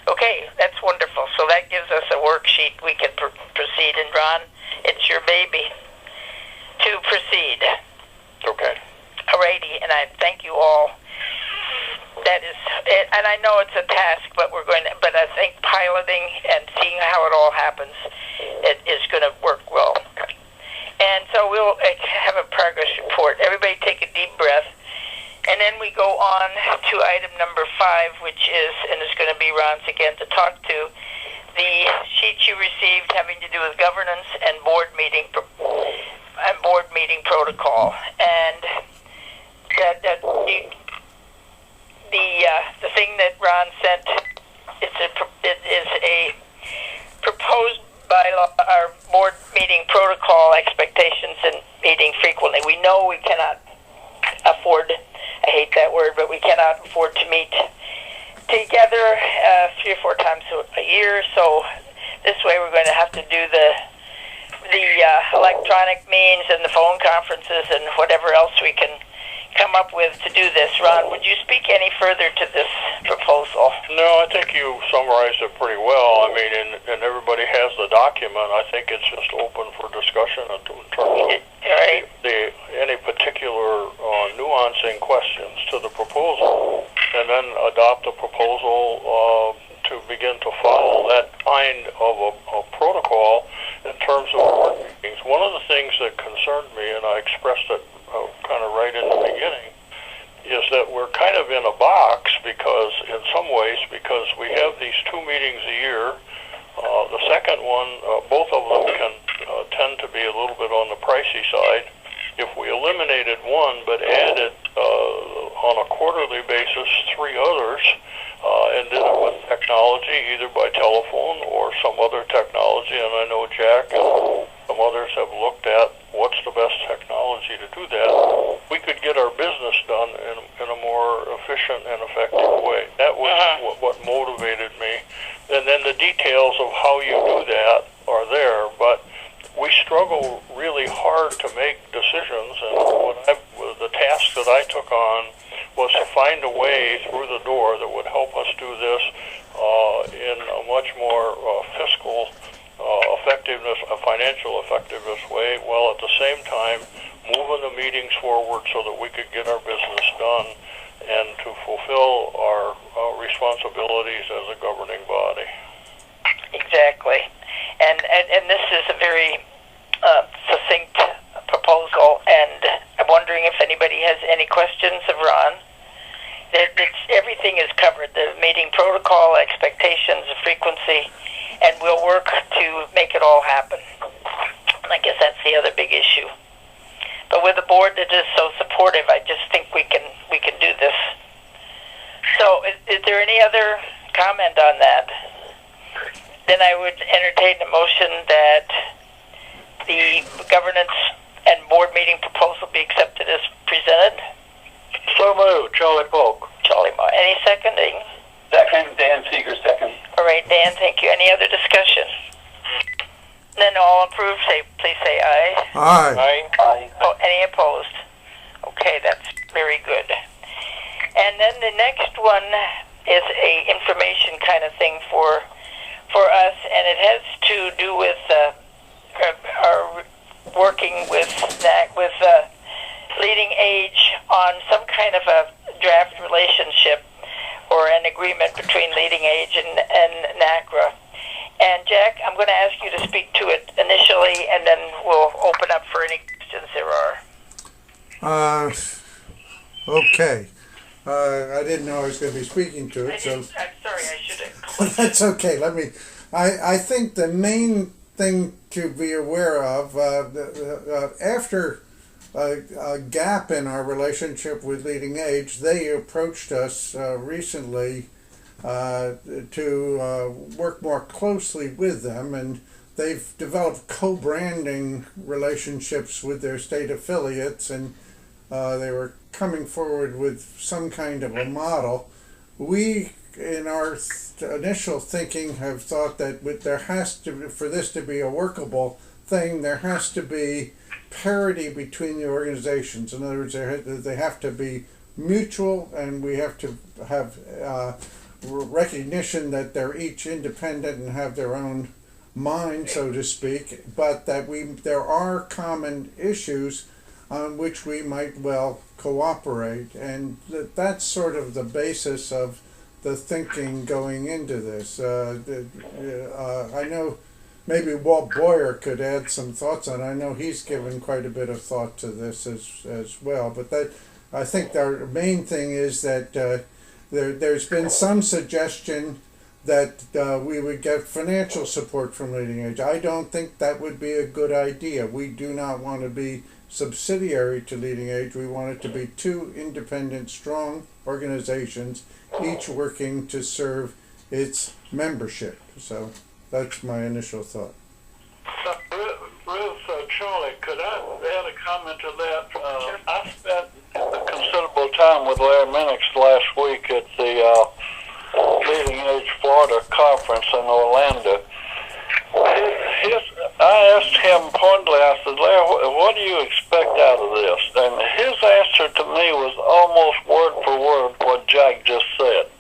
Okay, that's wonderful. So that gives us a worksheet we can proceed. And Ron, it's your baby to proceed. Okay. Alrighty, and I thank you all. That is, and I know it's a task, but but I think piloting and seeing how it all happens, it is going to work well. And so we'll have a progress report. Everybody take a deep breath. And then we go on to item number 5, which is, and it's going to be Ron's again to talk to, the sheet you received having to do with governance and board meeting protocol. And the thing that Ron sent is a proposed bylaw, our board meeting protocol expectations and meeting frequently. We know we cannot afford, I hate that word, but we cannot afford to meet together 3 or 4 times a year. So this way we're going to have to do the electronic means and the phone conferences and whatever else we can come up with to do this. Ron, would you speak any further to this proposal? No, I think you summarized it pretty well. I mean, and everybody has the document. I think it's just open for discussion in terms of any particular nuancing questions to the proposal, and then adopt a proposal to begin to follow that kind of a protocol in terms of board meetings. One of the things that concerned me, and I expressed it kind of right in the beginning, is that we're kind of in a box because we have these 2 meetings a year. The second one, both of them can tend to be a little bit on the pricey side. If we eliminated one but added on a quarterly basis 3 others and did it with technology, either by telephone or some other technology, and I know Jack and some others have looked at what's the best technology to do that, we could get our business done in a more efficient and effective way. That was what motivated me. And then the details of how you do that are there, but we struggle really hard to make decisions, and the task that I took on was to find a way through the door that would help us do this in a much more fiscal effectiveness, a financial effectiveness way, while at the same time moving the meetings forward so that we could get our business done and to fulfill our responsibilities as a governing body. Exactly. And this is a very succinct proposal, and I'm wondering if anybody has any questions of Ron. Everything is covered, the meeting protocol, expectations, the frequency, and we'll work to make it all happen. And I guess that's the other big issue. But with a board that is so supportive, I just think we can do this. So is there any other comment on that? Then I would entertain a motion that the governance and board meeting proposal be accepted as presented. So moved, Charlie Polk. Charlie Moore. Any seconding? Second, Dan Seeger, second. All right, Dan, thank you. Any other discussion? Then all approved, please say aye. Aye. Aye. Oh, any opposed? Okay, that's very good. And then the next one is a information kind of thing for us, and it has to do with our working with Leading Age on some kind of a draft relationship or an agreement between Leading Age and NaCCRA. And Jack, I'm going to ask you to speak to it initially, and then we'll open up for any questions there are. Okay. I didn't know I was going to be speaking to it, so I'm sorry, I should have. that's okay. I think the main thing to be aware of, after a gap in our relationship with Leading Age, they approached us recently to work more closely with them, and they've developed co-branding relationships with their state affiliates, and they were coming forward with some kind of a model. We, in our initial thinking, have thought that there has to, for this to be a workable thing, there has to be parity between the organizations. In other words, they have to be mutual, and we have to have recognition that they're each independent and have their own mind, so to speak, but that there are common issues on which we might well cooperate, and that's sort of the basis of the thinking going into this. I know maybe Walt Boyer could add some thoughts on it. I know he's given quite a bit of thought to this as well, but I think our main thing is that there's been some suggestion that we would get financial support from Leading Age. I don't think that would be a good idea. We do not want to be subsidiary to Leading Age. We want it to be two independent, strong organizations, each working to serve its membership. So that's my initial thought. Ruth, Charlie, could I add a comment to that? Sure. I spent a considerable time with Larry Minix last week at the Leading Age Florida conference in Orlando. I asked him pointedly, I said, Larry, what do you expect out of this? And his answer to me was almost word for word what Jack just said.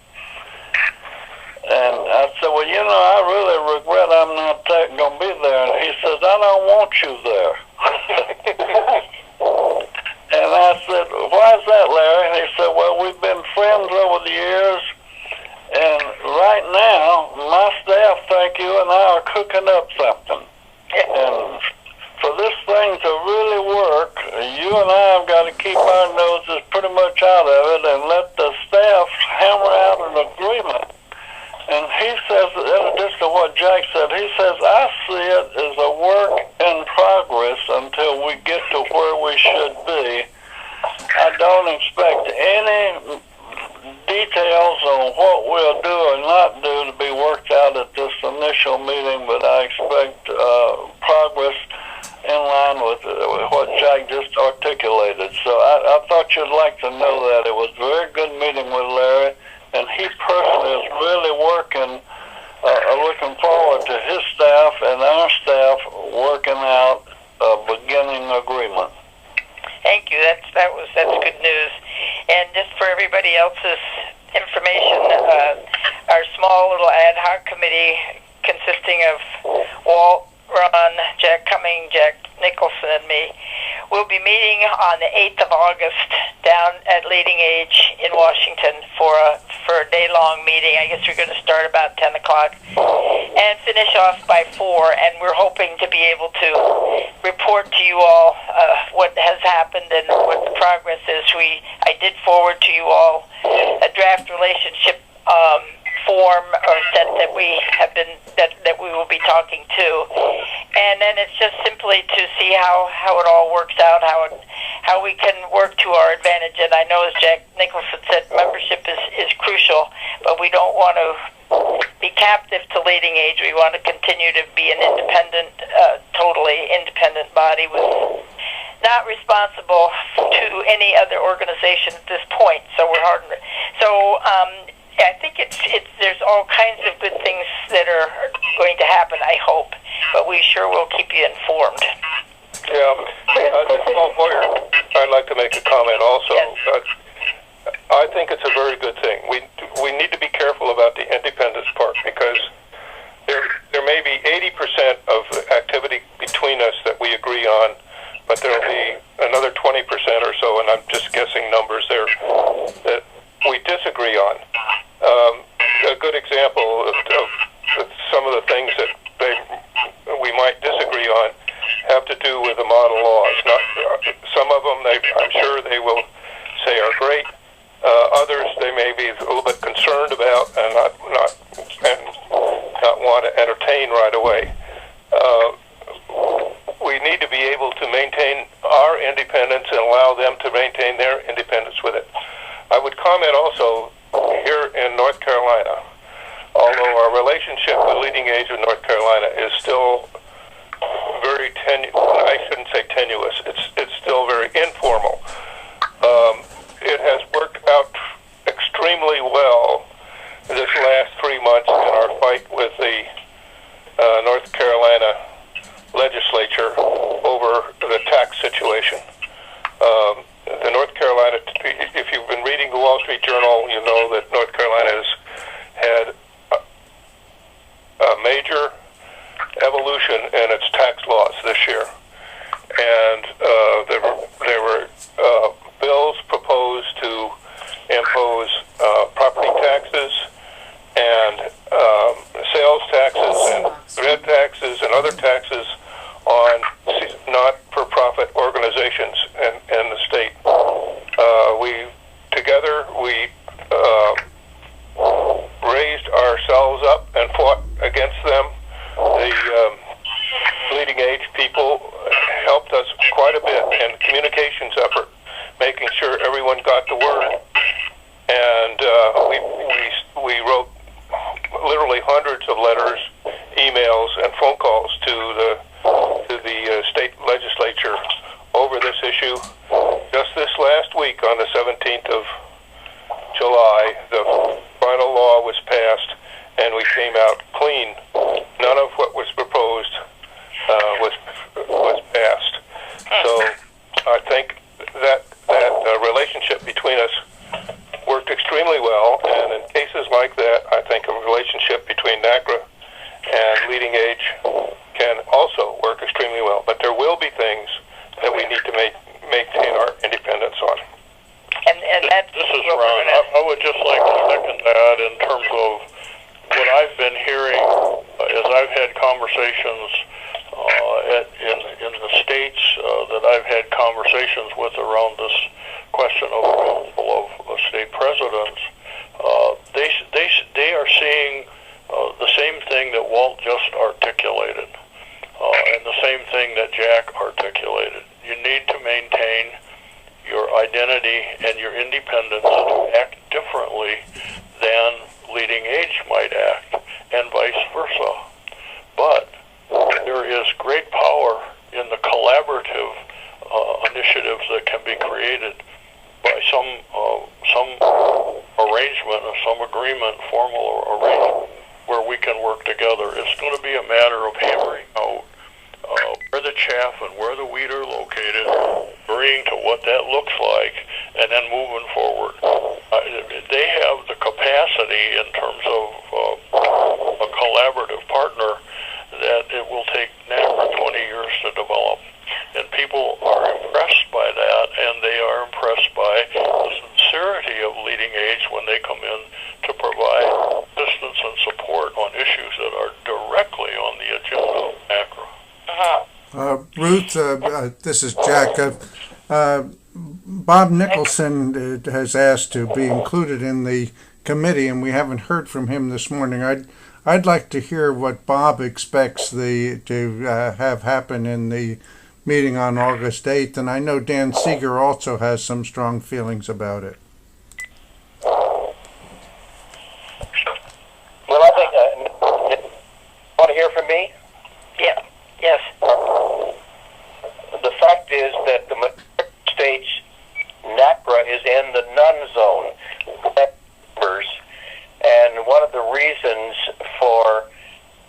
And I said, well, I really regret I'm not going to be there. And he says, I don't want you there. And I said, why is that, Larry? And he said, well, we've been friends over the years. And right now, my staff, thank you, and I are cooking up something. And for this thing to really work, you and I have got to keep our noses pretty much out of it and let the staff hammer out an agreement. And he says, in addition to what Jack said, he says, I see it as a work in progress until we get to where we should be. I don't expect any details on what we'll do or not do to be worked out at this initial meeting, but I expect progress in line with what Jack just articulated. So I thought you'd like to know that. It was a very good meeting with Larry, and he personally is really working looking forward to his staff and our staff working out a beginning agreement. Thank you. That's good news. And just for everybody else's information, our small little ad hoc committee consisting of Walt, Ron, Jack Cumming, Jack Nicholson, and me will be meeting on the 8th of August down at Leading Age in Washington for a day-long meeting. I guess we're going to start about 10 o'clock and finish off by 4, and we're hoping to be able to report to you all what has happened and what the progress is. I did forward to you all a draft relationship form or set that we have been that we will be talking to, and then it's just simply to see how it all works out, how we can work to our advantage. And I know, as Jack Nicholson said, membership is crucial, but we don't want to be captive to Leading Age. We want to continue to be an independent, totally independent body with not responsible to any other organization at this point. So we're hard. So I think there's all kinds of good things that are going to happen, I hope, but we sure will keep you informed. Yeah, I'd like to make a comment also. Yes. I think it's a very good thing. We need to be careful about the independence part, because there may be 80% of the activity between us that we agree on, but there will be another 20% or so, and I'm just guessing numbers there, that we disagree on. A good example of some of the things that we might disagree on have to do with the model laws. Some of them, I'm sure they will say are great. Others they may be a little bit concerned about and not want to entertain right away. We need to be able to maintain our independence and allow them to maintain their independence with it. I would comment also here in North Carolina, although our relationship with Leading Age of North Carolina is still very I shouldn't say tenuous, it's still very informal. It has worked out extremely well this last 3 months in our fight with the North Carolina legislature over the tax situation. The North Carolina, if you've been reading the Wall Street Journal, you know that North Carolina has had a major evolution in its tax laws this year. And there were bills proposed to impose property taxes and sales taxes and rent taxes and other taxes on not-for-profit organizations in the state. We raised ourselves up and fought against them. The Leading Age people helped us quite a bit in communications effort, making sure everyone got the word. And we wrote literally hundreds of letters, emails, and phone calls to the state legislature over this issue. Just this last week, on the 17th of July, the final law was passed, and we came out clean. None of what was proposed was passed. So I think that relationship between us worked extremely well, and in cases like that, I think a relationship between NaCCRA and Leading Age can also work extremely well. But there will be things that we need to maintain our independence on. And that's This is Ron. I would just like to second that in terms of what I've been hearing as I've had conversations in the states that I've had conversations with around this question of the role of state presidents. They are seeing the same thing that Walt just articulated, and the same thing that Jack articulated. You need to maintain your identity and your independence to act differently than Leading Age might act, and vice versa. But there is great power in the collaborative initiatives that can be created by some arrangement or some agreement, formal arrangement where we can work together. It's going to be a matter of hammering out where the chaff and where the wheat are located, agreeing to what that looks like, and then moving forward. They have the capacity in terms of a collaborative partner that it will take NaCCRA 20 years to develop. And people are impressed by that, and they are impressed by the sincerity of Leading Age when they come in to provide assistance and support on issues that are directly on the agenda of NaCCRA. Ruth, this is Jack. Bob Nicholson has asked to be included in the committee, and we haven't heard from him this morning. I'd like to hear what Bob expects to have happen in the meeting on August 8th, and I know Dan Seeger also has some strong feelings about it. Well, I think, want to hear from me? Yeah. Yes. The fact is that the states NaCCRA is in the none-zone members, and one of the reasons for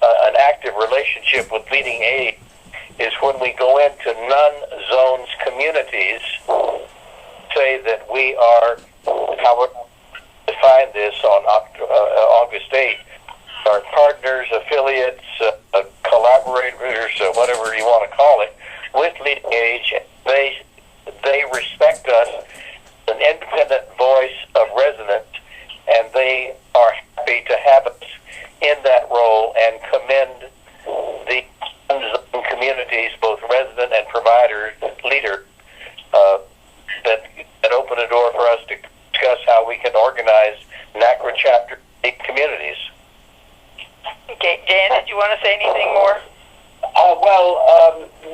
an active relationship with Leading Age is when we go into none-zones communities, say that we are, how would I define this on August 8th, our partners, affiliates, collaborators, whatever you want to call it, with Leading Age. They respect us, an independent voice of residents, and they are happy to have us in that role and commend the communities, both resident and provider leader, that open a door for us to discuss how we can organize NaCCRA chapter communities. Okay, Dan, did you want to say anything more?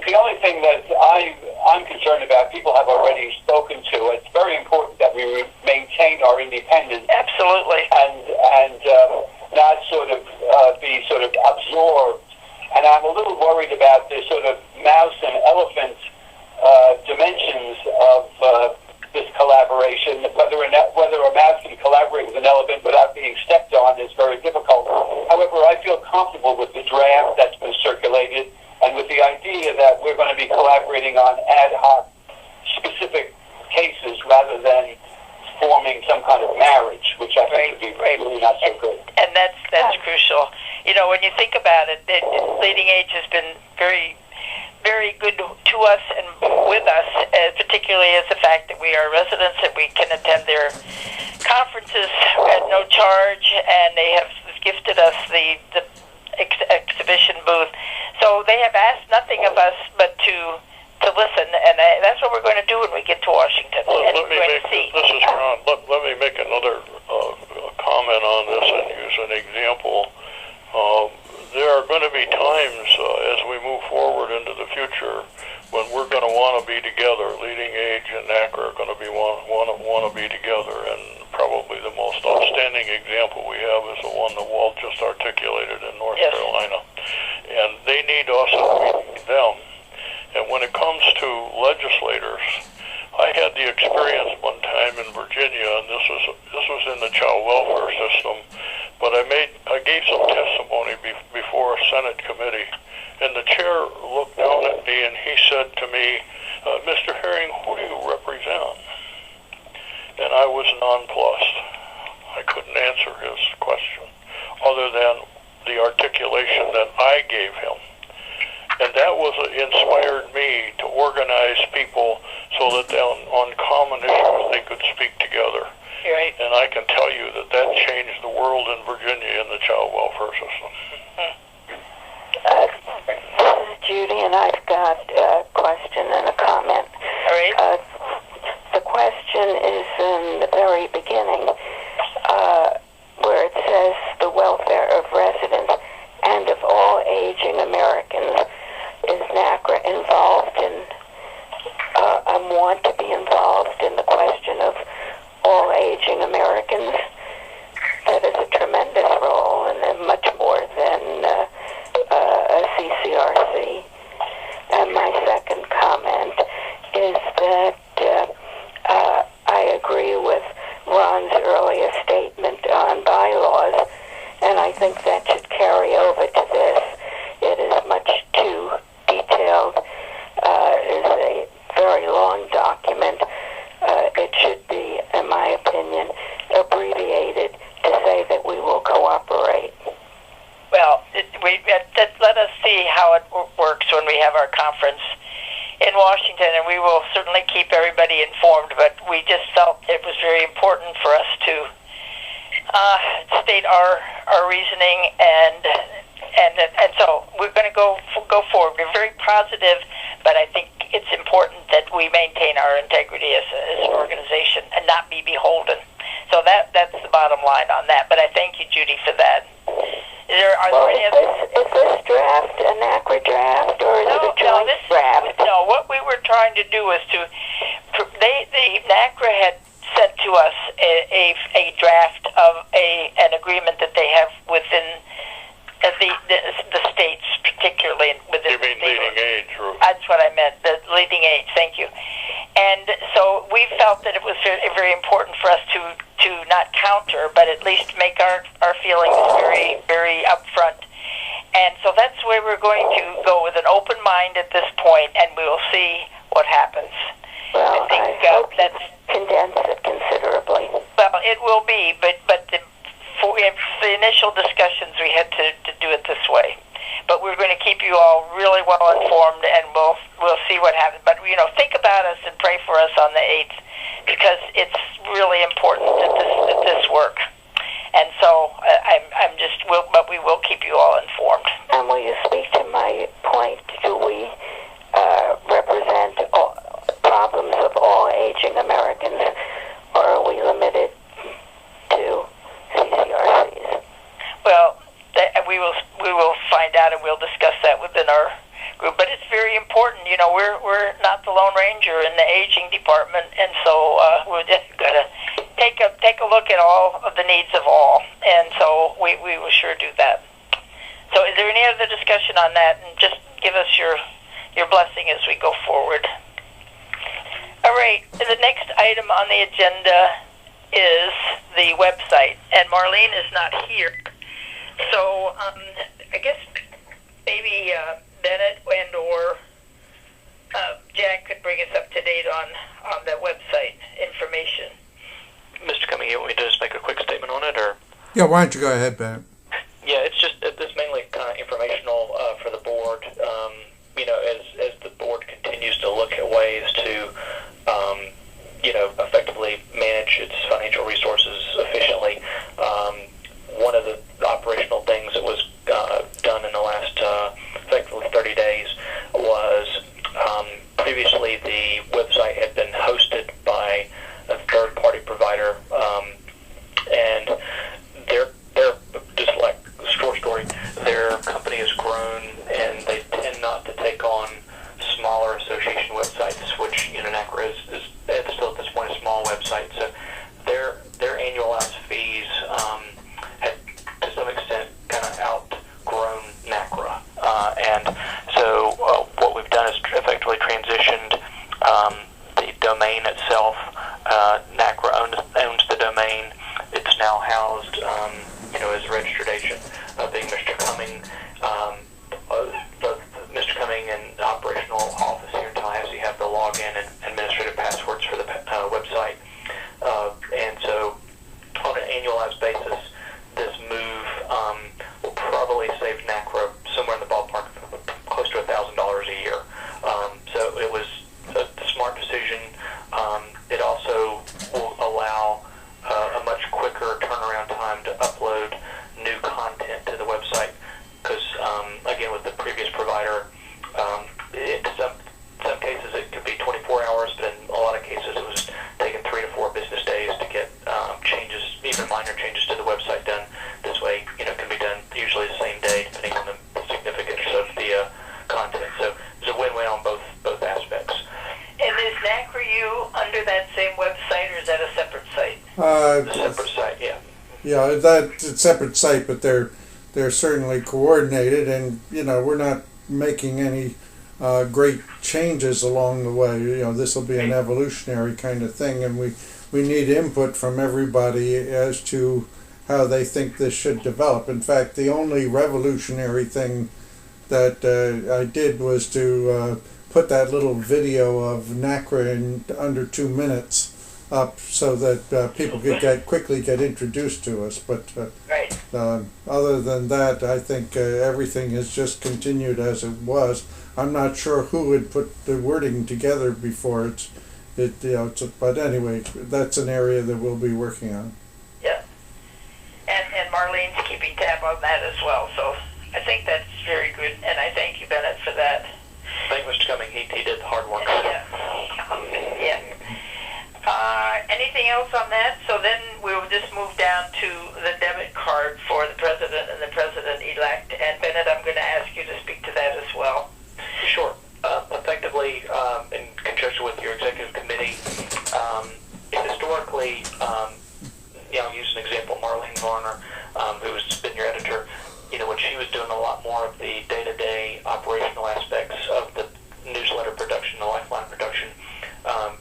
The only thing that I'm concerned about, people have already spoken to. It's very important that we maintain our independence. Absolutely. And not sort of be sort of absorbed. And I'm a little worried about the sort of mouse and elephant dimensions of this collaboration. Whether a mouse can collaborate with an elephant without being stepped on is very difficult. However, I feel comfortable with the draft that's been circulated and with the idea that we're going to be collaborating on ad hoc specific cases rather than forming some kind of marriage, which I think would be really not so good. And that's crucial. You know, when you think about it, Leading Age has been very, very good to us and with us, particularly as the fact that we are residents, that we can attend their conferences at no charge, and they have gifted us the exhibition booth. So they have asked nothing of us but to listen, and that's what we're going to do when we get to Washington. And we're going to see. This is Ron. Let me make another comment on this and use an example. There are going to be times as we move forward into the future when we're going to want to be together. Leading Age and NaCCRA are going to be want to be together, and probably the most outstanding example we have is the one that Walt just articulated in North Carolina. And they need us and we need them. And when it comes to legislators, I had the experience one time in Virginia, and this was in the child welfare system, but I gave some testimony before a Senate committee, and the chair looked down at me and he said to me, Mr. Herring, who do you represent? And I was nonplussed. I couldn't answer his question other than the articulation that I gave him. And that inspired me to organize people so that on common issues they could speak together. Right. And I can tell you that changed the world in Virginia in the child welfare system. This is Judy, and I've got a question and a comment. All right. The question is in the very beginning, where it says the welfare of residents and of all aging Americans. Is NaCCRA involved in, and want to be involved in the question of all aging Americans? That is a tremendous role, and much more than a CCRC. And my second comment is that I agree with Ron's earlier statement on bylaws, and I think that should how it works when we have our conference in Washington, and we will certainly keep everybody informed. But we just felt it was very important for us to state our reasoning, and so we're going to go forward. We're very positive, but I think it's important that we maintain our integrity as an organization and not be beholden. So that's the bottom line on that. But I thank you, Judy, for that. Is there this draft a NaCCRA draft, or is it a joint draft? No, what we were trying to do was the NaCCRA had sent to us a draft of an agreement that they have within the states, particularly within. You mean leading age? That's what I meant. The leading age. Thank you. And so we felt that it was very, very important for us to not counter, but at least make our feelings very, very upfront. And so that's where we're going to go, with an open mind at this point, and we will see what happens. Well, I think hope that's condense it considerably. Well, it will be, but for the initial discussions, we had to do it this way. But we're going to keep you all really well informed, and we'll see what happens. But think about us and pray for us on the 8th, because it's really important that this work. And so but we will keep you all informed. And will you speak to my point? Do we represent problems of all aging Americans, or are we limited to CCRCs? Well, we will find out, and we'll discuss that within our group. But it's very important. We're not the Lone Ranger in the aging department, and so we're just going to take a look at all of the needs of all, and so we will sure do that. So, is there any other discussion on that? And just give us your blessing as we go forward. All right. The next item on the agenda is the website, and Marlene is not here. So I guess maybe Bennett and or Jack could bring us up to date on the website information. Mr. Cumming, you want me to just make a quick statement on it, or? Yeah, why don't you go ahead, Ben? Yeah, it's just it's mainly kind of informational for the board. As the board continues to look at ways to effectively manage its financial resources efficiently. One of the operational things that was done in the last effectively 30 days was previously the website had been hosted by a third-party provider, and they're just like a short story. Their company has grown, and they tend not to take on smaller association websites, which NaCCRA is still at this point a small website. So their annualized fees had to some extent kind of outgrown NaCCRA, and so what we've done is effectively transitioned the domain itself. NaCCRA owns the domain. It's now housed, as a registered agent, being Mr. Cumming. Mr. Cumming and the operational office here in Tallahassee have the login and administrative passwords for the website. And so on an annualized basis, this move will probably save NaCCRA somewhere in the ballpark of close to $1,000 a year. So it was a smart decision. It also will allow a much quicker turnaround time to upload new content to the website, because again, with the previous provider, in some cases it could be 24 hours, but in a lot of cases it was taking 3 to 4 business days to get changes, even minor changes to the website done. This way, can be done usually the same day, depending on the significance of the content. So there's a win-win on both aspects. And is NaCCRA under that same website, or is that a separate site? A separate site, yeah. Yeah, that's a separate site, but they're certainly coordinated, and we're not making any great changes along the way. This will be an evolutionary kind of thing, and we need input from everybody as to how they think this should develop. In fact, the only revolutionary thing that I did was to put that little video of NaCCRA in under 2 minutes up, so that people could quickly get introduced to us. But right. Other than that, I think everything has just continued as it was. I'm not sure who had put the wording together before but anyway, that's an area that we'll be working on. Yeah. And Marlene's keeping tab on that as well, so I think that's very good, and I thank you, Bennett, for that. Thank Mr. Cumming. He did the hard work. Yeah. Yeah. Anything else on that? So then we'll just move down to the debit card for the president and the president-elect. And Bennett, I'm going to ask you to speak to that as well. Sure. Effectively, in conjunction with your executive committee, historically, I'll use an example, Marlene Varner, who's been your editor, when she was doing a lot more of the day-to-day operational aspects of the newsletter production, the Lifeline production,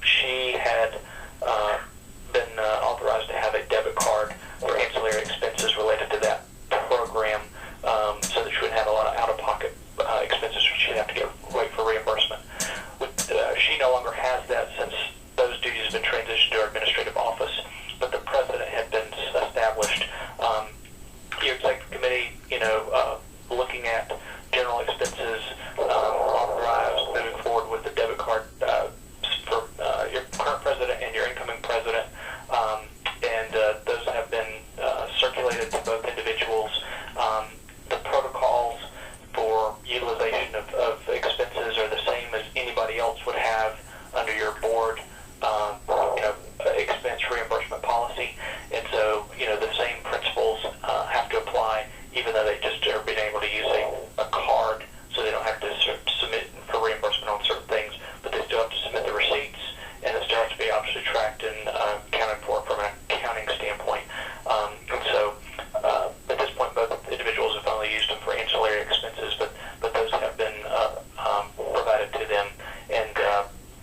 she had been authorized to have a debit card for ancillary expenses related to that program, so that she wouldn't have a lot of out-of-pocket expenses she'd have to wait for reimbursement. She no longer has that since those duties have been transitioned to her administrative office, but the precedent had been established. Your executive committee, looking at general expenses, authorized moving forward with the debit card for your current president and your incoming president, and those have been circulated to both individuals. The protocols for utilization of expenses are the same as anybody else would have under your board expense reimbursement policy, and so the same principles have to apply, even though they just are being able to use a card, so they don't have to submit for reimbursement on certain things, but they still have to submit the receipts, and it still has to be obviously tracked and accounted for from an accounting standpoint. And so at this point, both individuals have only used them for ancillary expenses, but those have been provided to them. And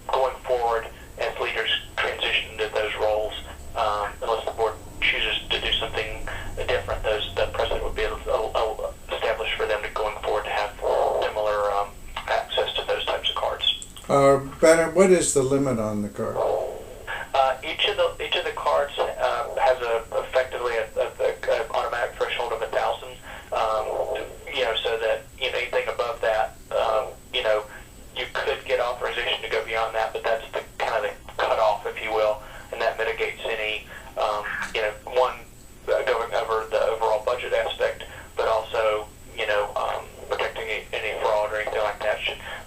going forward, as leaders transition to those roles, unless the board chooses to do something different, the president would be established for them to going forward to have similar access to those types of cards. Bennett, what is the limit on the card? Each of the cards has effectively a automatic threshold of 1,000. So that anything above that, you could get authorization to go beyond that, but that's the kind of the cutoff, if you will, and that mitigates any going over the overall budget aspect, but also protecting any fraud or anything like that.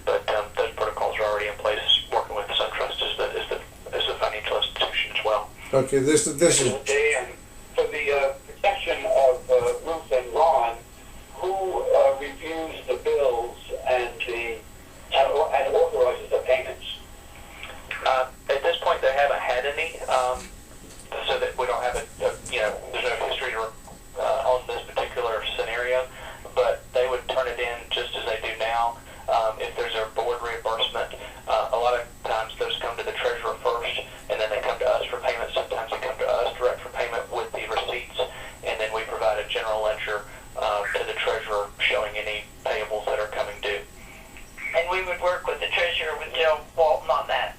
But those protocols are already in place, working with SunTrust as the financial institution as well. Okay, this is Dan, for the protection of Ruth and Ron, who reviews the bills and authorizes the payments? At this point, they haven't had any, so that we don't have there's no history on this particular scenario, but they would turn it in just as they do now. If there's a board reimbursement, a lot of times those come to the treasurer first, and then they come to us for payment. Sometimes they come to us direct for payment with the receipts, and then we provide a general ledger to the treasurer showing any payables that are coming due. And we would work with the treasurer, with Joe Walton, on that.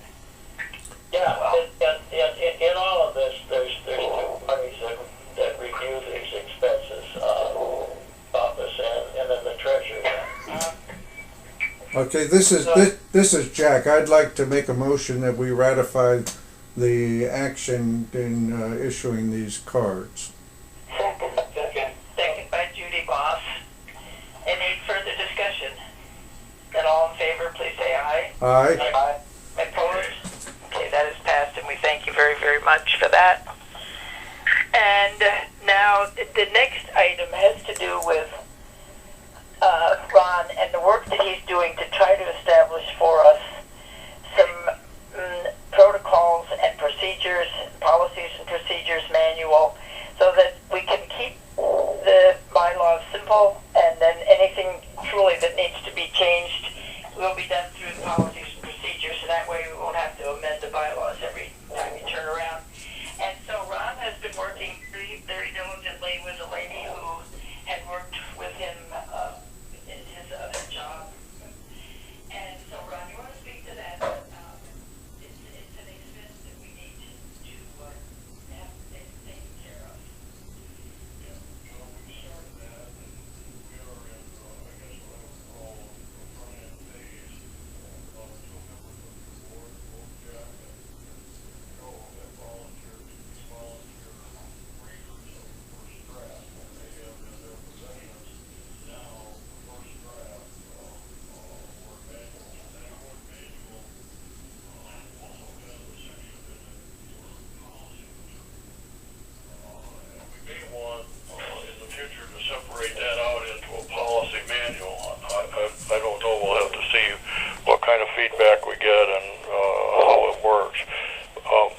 Yeah, Well. in all of this, there's two parties that review these expenses, office and then the treasurer. okay. This is Jack. I'd like to make a motion that we ratify the action in issuing these cards. Second. Second by Judy Moss. Any further discussion? Then all in favor, please say aye. Aye. Opposed? Okay, that is passed, and we thank you very, very much for that. And now the next item has to do with Ron and the work that he's doing to try to establish for us some protocols and procedures, policies and procedures manual, so that we can keep the bylaws simple, and then anything truly that needs to be changed will be done through the policies and procedures, so that way we won't have to amend the bylaws every time you turn around. And so Ron has been working very diligently with a lady who had worked with him in his other job. And so Ron, you want to speak to that? It's an expense that we need to have taken care of. of feedback we get and how it works.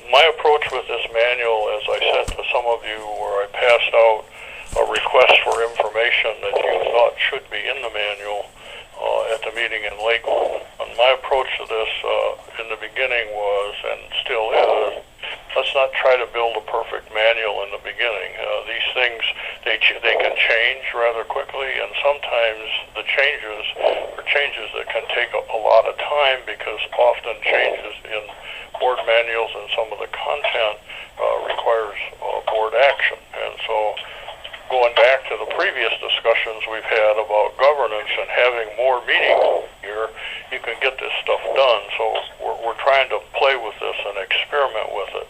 My approach with this manual, as I said to some of you, where I passed out a request for information that you thought should be in the manual at the meeting in Lakeland. And my approach to this in the beginning was, and still is, let's not try to build a perfect manual in the beginning. These things, they can change rather quickly, and sometimes the changes are changes that can take a lot of time, because often changes in board manuals and some of the content requires board action. And so, going back to the previous discussions we've had about governance and having more meetings here, you can get this stuff done. So we're trying to play with this and experiment with it.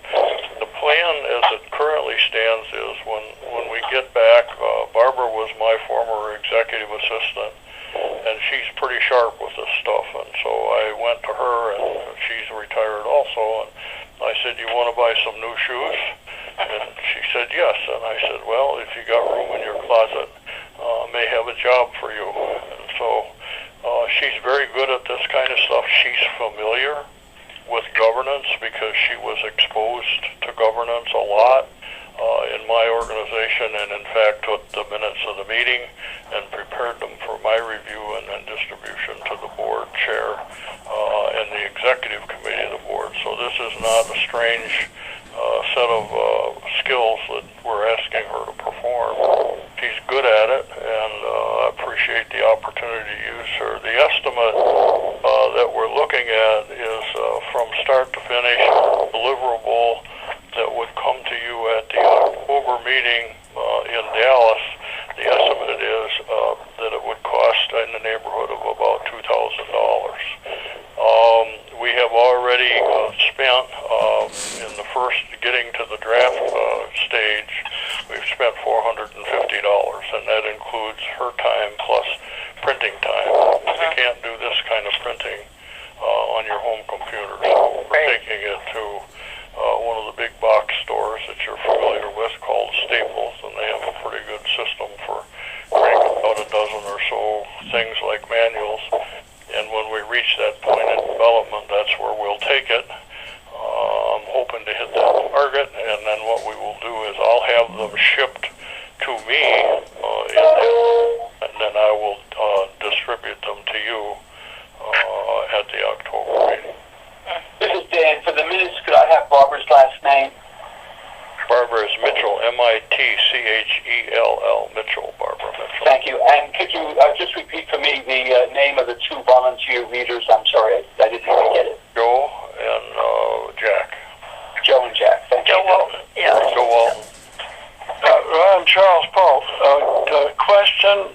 The plan as it currently stands is when we get back, Barbara was my former executive assistant, and she's pretty sharp with this stuff. And so I went to her, and she's retired also, and I said, "You want to buy some new shoes?" And she said yes, and I said, "Well, if you got room in your closet, may have a job for you." And so she's very good at this kind of stuff. She's familiar with governance because she was exposed to governance a lot in my organization, and in fact took the minutes of the meeting and prepared them for my review and then distribution to the board chair and the executive committee of the board. So this is not a strange set of skills that we're asking her to perform. She's good at it, and I appreciate the opportunity to use her. The estimate that we're looking at is from start to finish, deliverable that would come to you at the October meeting in Dallas. The estimate is that it would cost in the neighborhood of about $2,000. We have already spent, in the first getting to the draft stage, we've spent $450, and that includes her time plus printing time. You can't do this kind of printing on your home computer, so we're taking it to one of the big box stores that you're familiar with called Staples, and they have a pretty good system for cranking out a dozen or so things like manuals. And when we reach that point in development, that's where we'll take it. I'm hoping to hit that target, and then what we will do is I'll have them shipped to me, and then I will distribute them to you at the October meeting. This is Dan. For the minutes, could I have Barbara's last name? Barbara is Mitchell, Mitchell, Mitchell, Barbara Mitchell. Thank you. And could you just repeat for me the name of the two volunteer readers? I'm sorry, I didn't even get it. Joe and Jack. Joe and Jack. Thank you. Joe Walton, yeah. Joe Walton. Ryan Charles Paul. Question.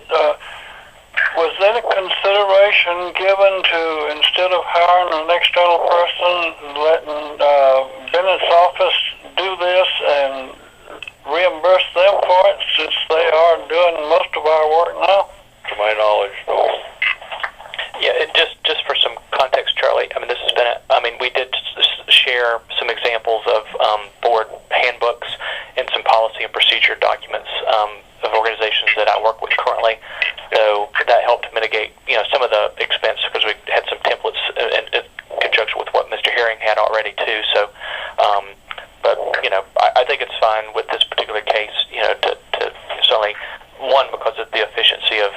Was there a consideration given to, instead of hiring an external person, letting Bennett's office do this and reimburse them for it, since they are doing most of our work now? To my knowledge, no. Yeah, just for some context, Charlie, I mean, this has been we did share some examples of board handbooks and some policy and procedure documents of organizations that I work with currently. So that helped mitigate, some of the expense, because we had some templates in conjunction with what Mr. Herring had already too. So, but I think it's fine with this particular case. To certainly one, because of the efficiency of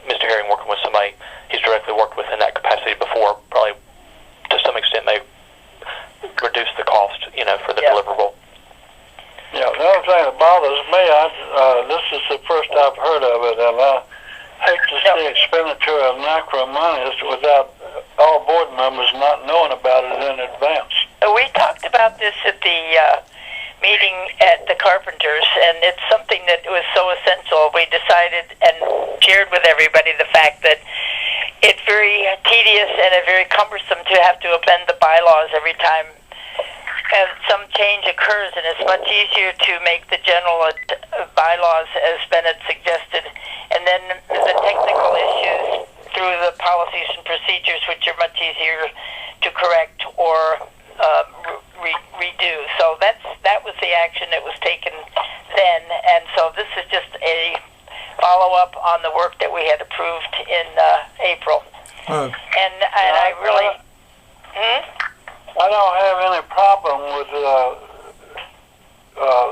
Mr. Herring working with somebody he's directly worked with in that capacity before, probably to some extent may reduce the cost, for the deliverable. Yeah, the other thing that bothers me, this is the first I've heard of it, and I hate to see expenditure of NaCCRA money without all board members not knowing about it in advance. We talked about this at the meeting at the Carpenters, and it's something that was so essential. We decided and shared with everybody the fact that it's very tedious and very cumbersome to have to amend the bylaws every time some change occurs, and it's much easier to make the general bylaws as Bennett suggested, and then the technical issues through the policies and procedures, which are much easier to correct or redo. So that was the action that was taken then, and so this is just a follow-up on the work that we had approved in April. And I really don't have any problem with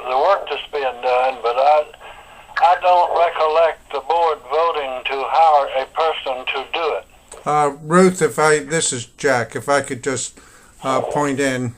the work that's being done, but I don't recollect the board voting to hire a person to do it. Ruth, this is Jack, if I could just point in.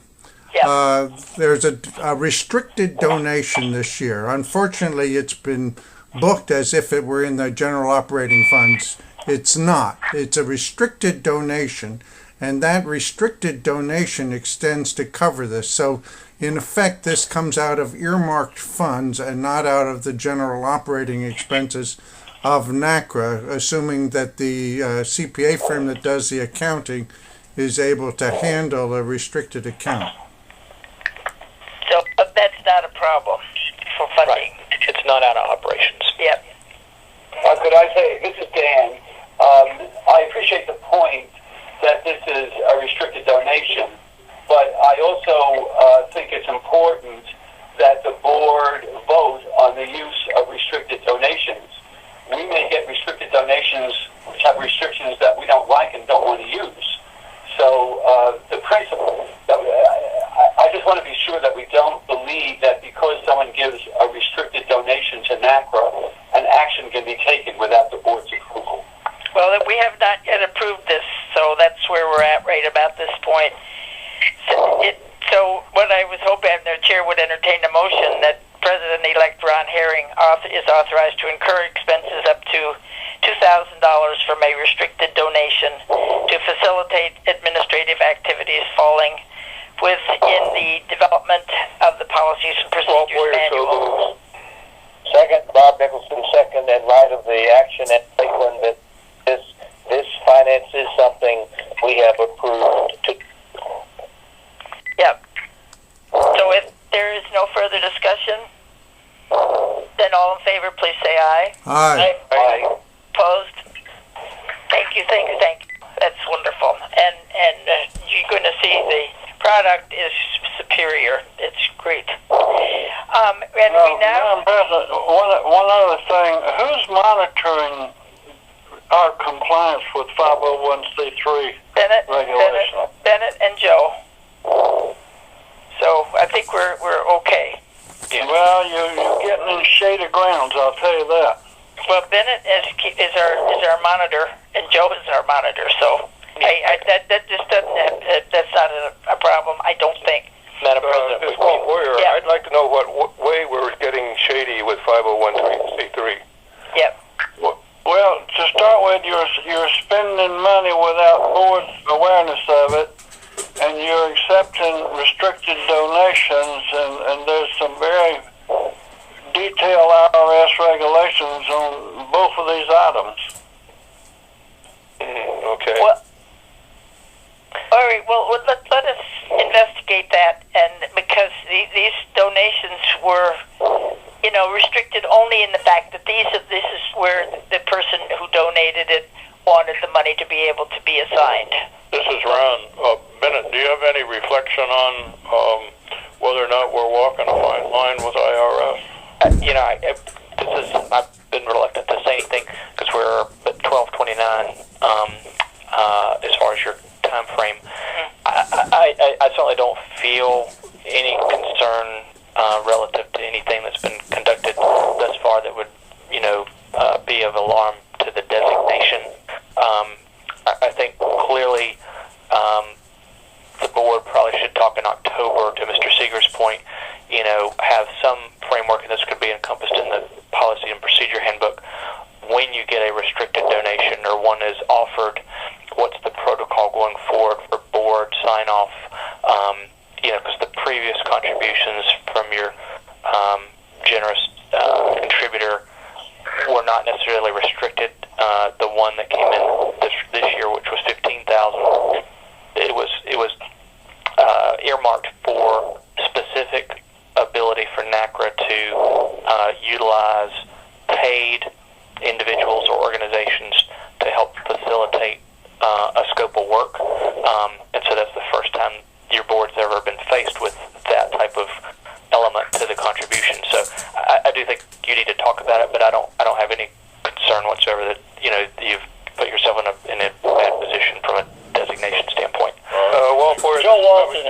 Yeah. There's a restricted donation this year. Unfortunately, it's been booked as if it were in the general operating funds. It's not. It's a restricted donation, and that restricted donation extends to cover this. So, in effect, this comes out of earmarked funds and not out of the general operating expenses of NaCCRA, assuming that the CPA firm that does the accounting is able to handle a restricted account. So that's not a problem for funding. Right. It's not out of operations. Yep. Could I say, this is Dan. I appreciate the point that this is a restricted donation, but I also think it's important that the board vote on the use of restricted donations. We may get restricted donations which have restrictions that we don't like and don't want to use. So the principle, I just want to be sure that we don't believe that because someone gives a restricted donation to NaCCRA, an action can be taken without the board's approval. Well, we have not yet approved this, so that's where we're at right about this point. So what I was hoping the chair would entertain a motion that President-elect Ron Herring is authorized to incur expenses up to $2,000 from a restricted donation to facilitate administrative activities falling within the development of the policies and procedures manual. Second, Bob Nicholson, second, in light of the action at Lakeland that this finance is something we have approved to. Yep. So if there is no further discussion, then all in favor, please say aye. Aye. Aye. Opposed? Thank you. That's wonderful. And you're going to see the product is superior. It's great. And we now... Madam President, one other thing. Who's monitoring our compliance with 501c3 regulations? Bennett and Joe. So I think we're okay. Yeah. Well, you're getting in shady grounds, I'll tell you that. Well, Bennett is our monitor, and Joe is our monitor. So that just doesn't have, that's not a problem, I don't think. Madam President, Ms. Boyer, Yeah. I'd like to know what way we're getting shady with 501c3. Yep. Well, to start with, you're spending money without board awareness of it, and you're accepting restricted donations, and there's some very detailed IRS regulations on both of these items. Okay. Well, all right. Well, let us investigate that, and because these donations were, restricted only in the fact that this is where the person who donated it wanted the money to be able to be assigned. This is Ron. Bennett, do you have any reflection on whether or not we're walking a fine line with IRS? I've been reluctant to say anything because we're at 12:29 as far as your time frame. I certainly don't feel any concern relative to anything that's been conducted thus far that would, be of alarm to the designation. I think clearly the board probably should talk in October, to Mr. Seeger's point, have some framework, and this could be encompassed in the policy and procedure handbook. When you get a restricted donation or one is offered, what's the protocol going forward for board sign-off? Because the previous contributions from your generous contributor were not necessarily restricted. The one that came in this year, which was $15,000, it was earmarked for specific ability for NaCCRA to utilize paid individuals or organizations to help facilitate a scope of work. And so that's the first time your board's ever been faced with that type of element to the contribution. So I do think you need to talk about it, but I don't have any concern whatsoever that you've put yourself in a bad position from a designation standpoint. Well, for Joe Walton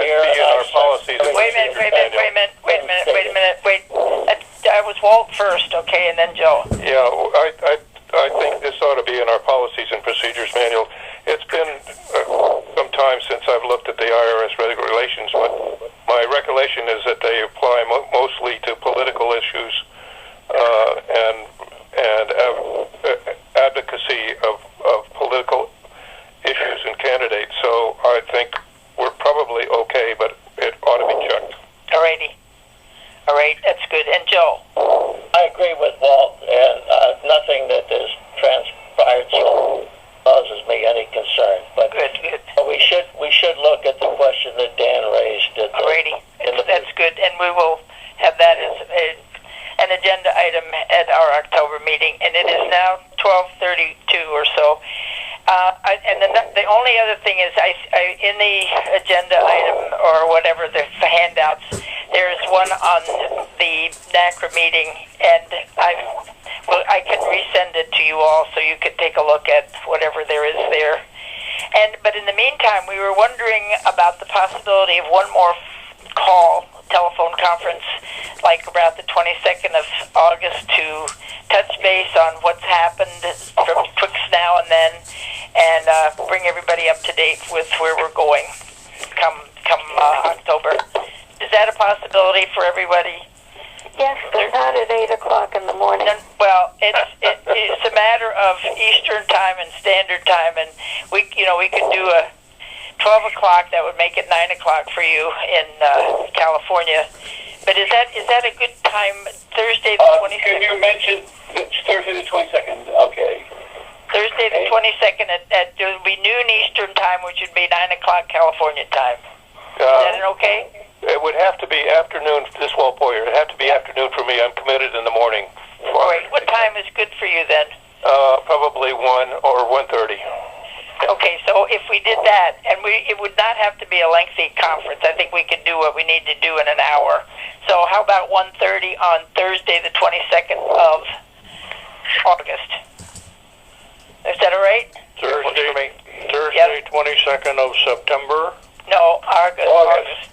Okay, and then Joe. Yeah, I think this ought to be in our policies and procedures manual. It's been some time since I've looked at the IRS regulations, but my recollection is that they apply mostly to political issues and advocacy of political issues and candidates. So I think we're probably okay, but it ought to be checked. Alrighty. All right, that's good. And Joe? I agree with Walt, and nothing that has transpired so causes me any concern. But Good. we should look at the question that Dan raised. Alrighty, that's good. And we will have that as an agenda item at our October meeting. And it is now 12:32 or so. And the only other thing is, in the agenda item or whatever, the handouts, there's one on the NaCCRA meeting, and I can resend it to you all so you can take a look at whatever there is there. But in the meantime, we were wondering about the possibility of one more telephone conference, like about the 22nd of August, to touch base on what's happened from Twix now and then, and bring everybody up to date with where we're going come October. Is that a possibility for everybody? Yes, but not at 8 o'clock in the morning. Well, it's a matter of Eastern time and Standard Time, and we could do a 12 o'clock. That would make it 9 o'clock for you in California. But is that a good time? Thursday the 22nd. Can you mention it's Thursday the 22nd? Okay. Thursday the 22nd at it would be noon Eastern time, which would be 9 o'clock California time. Is that an okay? It would have to be afternoon. This Walt Boyer. It would have to be afternoon for me. I'm committed in the morning. All right. What time is good for you then? Probably 1 or 1:30. Okay, so if we did that, and it would not have to be a lengthy conference. I think we could do what we need to do in an hour. So how about 1:30 on Thursday the 22nd of August? Is that all right? Thursday, Yep. 22nd of September. No, August.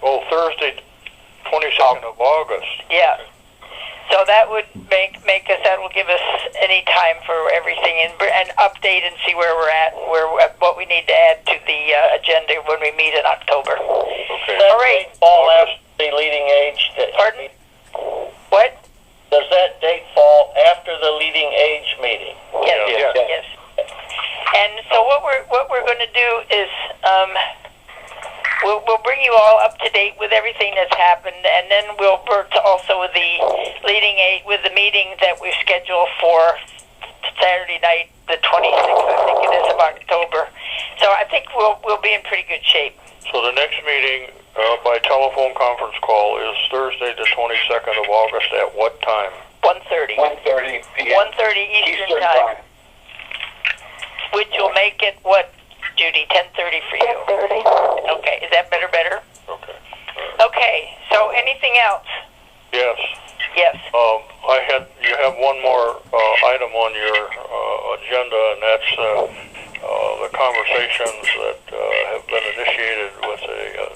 Oh, Thursday, 22nd of August. Yeah. So that would make us. That will give us any time for everything and update and see where we're at and what we need to add to the agenda when we meet in October. Okay. All right. Fall after the leading age. Pardon? What? Does that date fall after the leading age meeting? Yes. And so what we're going to do is we'll bring you all up to date with everything that's happened, and then we'll work also with the with the meeting that we schedule for Saturday night, the 26th, I think it is, of October. So I think we'll be in pretty good shape. So the next meeting by telephone conference call is Thursday, the 22nd of August at what time? 1:30. 1:30 p.m. 1:30 Eastern time. Which will make it what, Judy? 10:30 for you. 10:30. Okay. Is that better? Okay. Okay. So anything else? Yes. Yes. You have one more item on your agenda, and that's the conversations that have been initiated with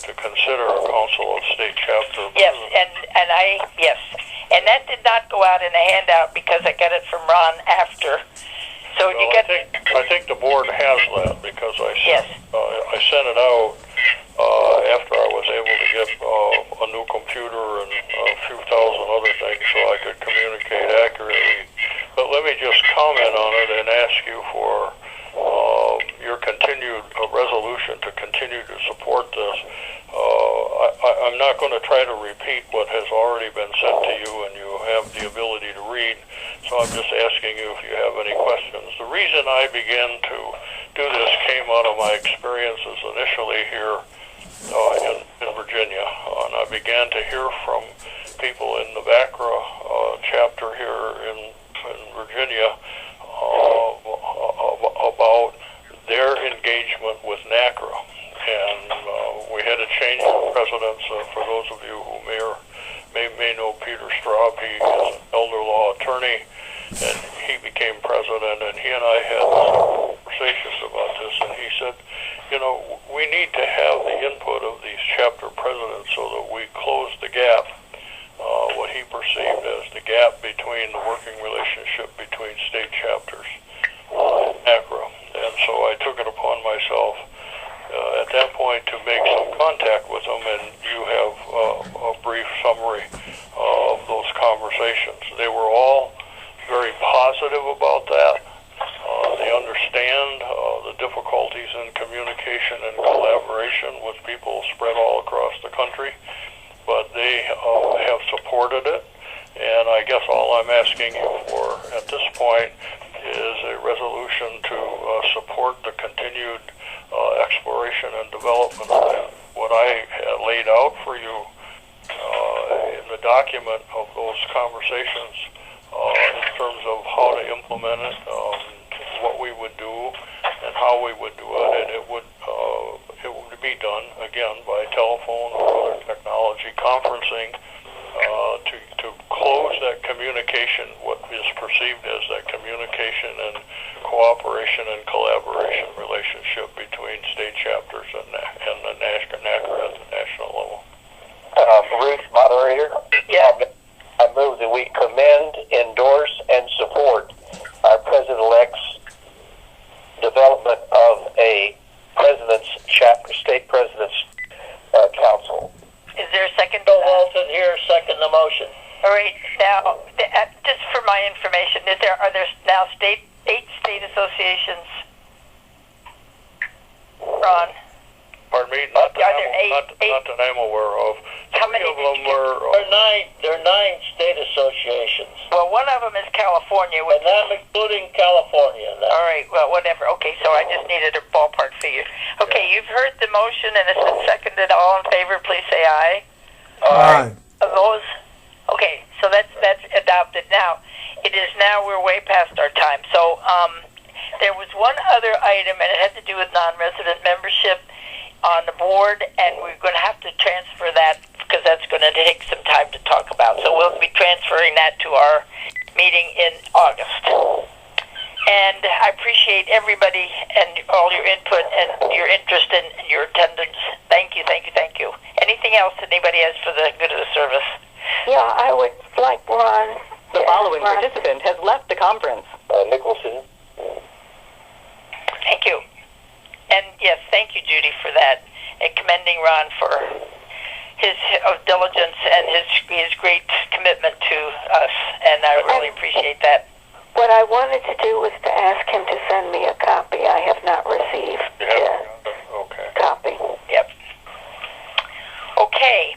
to consider a Council of State Chapter. Yes, and that did not go out in a handout because I got it from Ron after. So you got. I think the board has that because I sent it out after I was able to get a new computer and a few thousand other things so I could communicate accurately. But let me just comment on it and ask you for your continued resolution to continue to support this. I'm not going to try to repeat what has already been sent to you, and you have the ability to read, so I'm just asking you if you have any questions. The reason I began to do this came out of my experiences initially here in Virginia, and I began to hear from people in the NaCCRA chapter here in Virginia about their engagement with NaCCRA. And we had a change of presidents. For those of you who may know Peter Straub, he is an elder law attorney, and he became president. And he and I had conversations about this, and he said, we need to have the input of these chapter presidents so that we close the gap what he perceived as the gap between the working relationship between state chapters and NaCCRA. And so I took it upon myself at that point to make some contact with them, and you have a brief summary of those conversations. They were all very positive about that. They understand the difficulties in communication and collaboration with people spread all across the country, but they have supported it. And I guess all I'm asking you for at this point is a resolution to support the continued exploration and development of that. What I had laid out for you in the document of those conversations in terms of how to implement it, what we would do, and how we would do it, and it would be done again by telephone or other technology conferencing to close that communication, what is perceived as that communication and cooperation and collaboration relationship between state chapters and the NaCCRA at the national level. Ruth, moderator? Yeah. I move that we commend, endorse, and support our President-elect's development of a state president's council. Is there a second? Bill Walton here, second the motion. All right. Now, just for my information, are there now 8 state associations? Ron? Pardon me? Not that I'm aware of. How many of them were... There are 9 state associations, Well, one of them is California. and I'm including California in that. All right. Well, whatever. Okay. So I just needed a ballpark figure. Okay. You've heard the motion, and it's been seconded. All in favor, please say aye. Aye. Those? Okay, so that's adopted. Now, we're way past our time. So there was one other item, and it had to do with non-resident membership on the board, and we're going to have to transfer that because that's going to take some time to talk about. So we'll be transferring that to our meeting in August. And I appreciate everybody and all your input and your interest and your attendance. Thank you, thank you, thank you. Anything else that anybody has for the good of the service? Yeah, I would like Ron. The following participant has left the conference. Nicholson. Thank you. And yes, thank you, Judy, for that, and commending Ron for his diligence and his great commitment to us, and I really appreciate that. What I wanted to do was to ask him to send me a copy. I have not received Okay. a copy. Yep. Okay.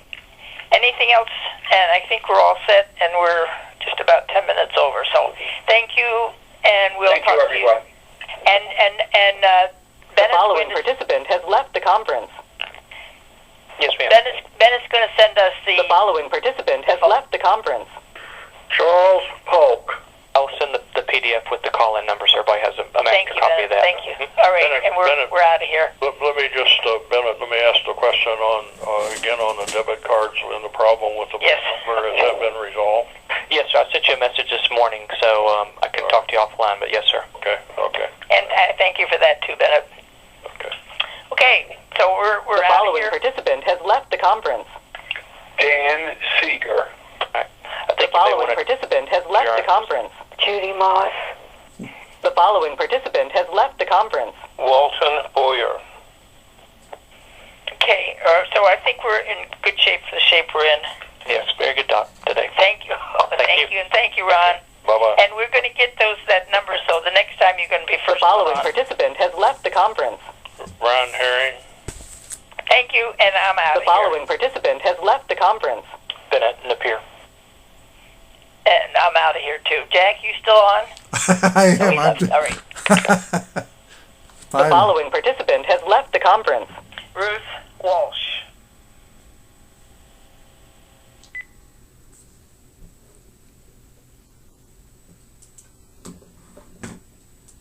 Anything else? And I think we're all set, and we're just about 10 minutes over. So thank you, and we'll Thank talk you, to everyone. And The following participant has left the conference. Yes, ma'am. Ben is going to send us The following participant has left the conference. Charles Polk. I'll send the PDF with the call-in number so everybody has a Thank you, copy of that. Thank you. All right, Bennett, and we're out of here. Let me just, Bennett, let me ask the question again on the debit cards and the problem with the Yes. number. Has that been resolved? Yes, sir. I sent you a message this morning, so I can talk to you offline, but yes, sir. Okay. And I thank you for that too, Bennett. Okay. Okay, so we're The out of following here. participant has left the conference. Dan Seeger. I The think you may following want to... participant has left the conference. Judy Moss. The following participant has left the conference. Walton Boyer. Okay, so I think we're in good shape for the shape we're in. Yes, very good talk today. Thank you. Thank you, and thank you, Ron. Bye-bye. And we're going to get that number, so the next time you're going to be The first following on. participant has left the conference. Ron Herring. Thank you, and I'm out The of following participant has left the conference. Bennett Napier. here. And I'm out of here too. Jack, you still on? I No, am. he left. All right. The Fine. following participant has left the conference. Ruth Walsh.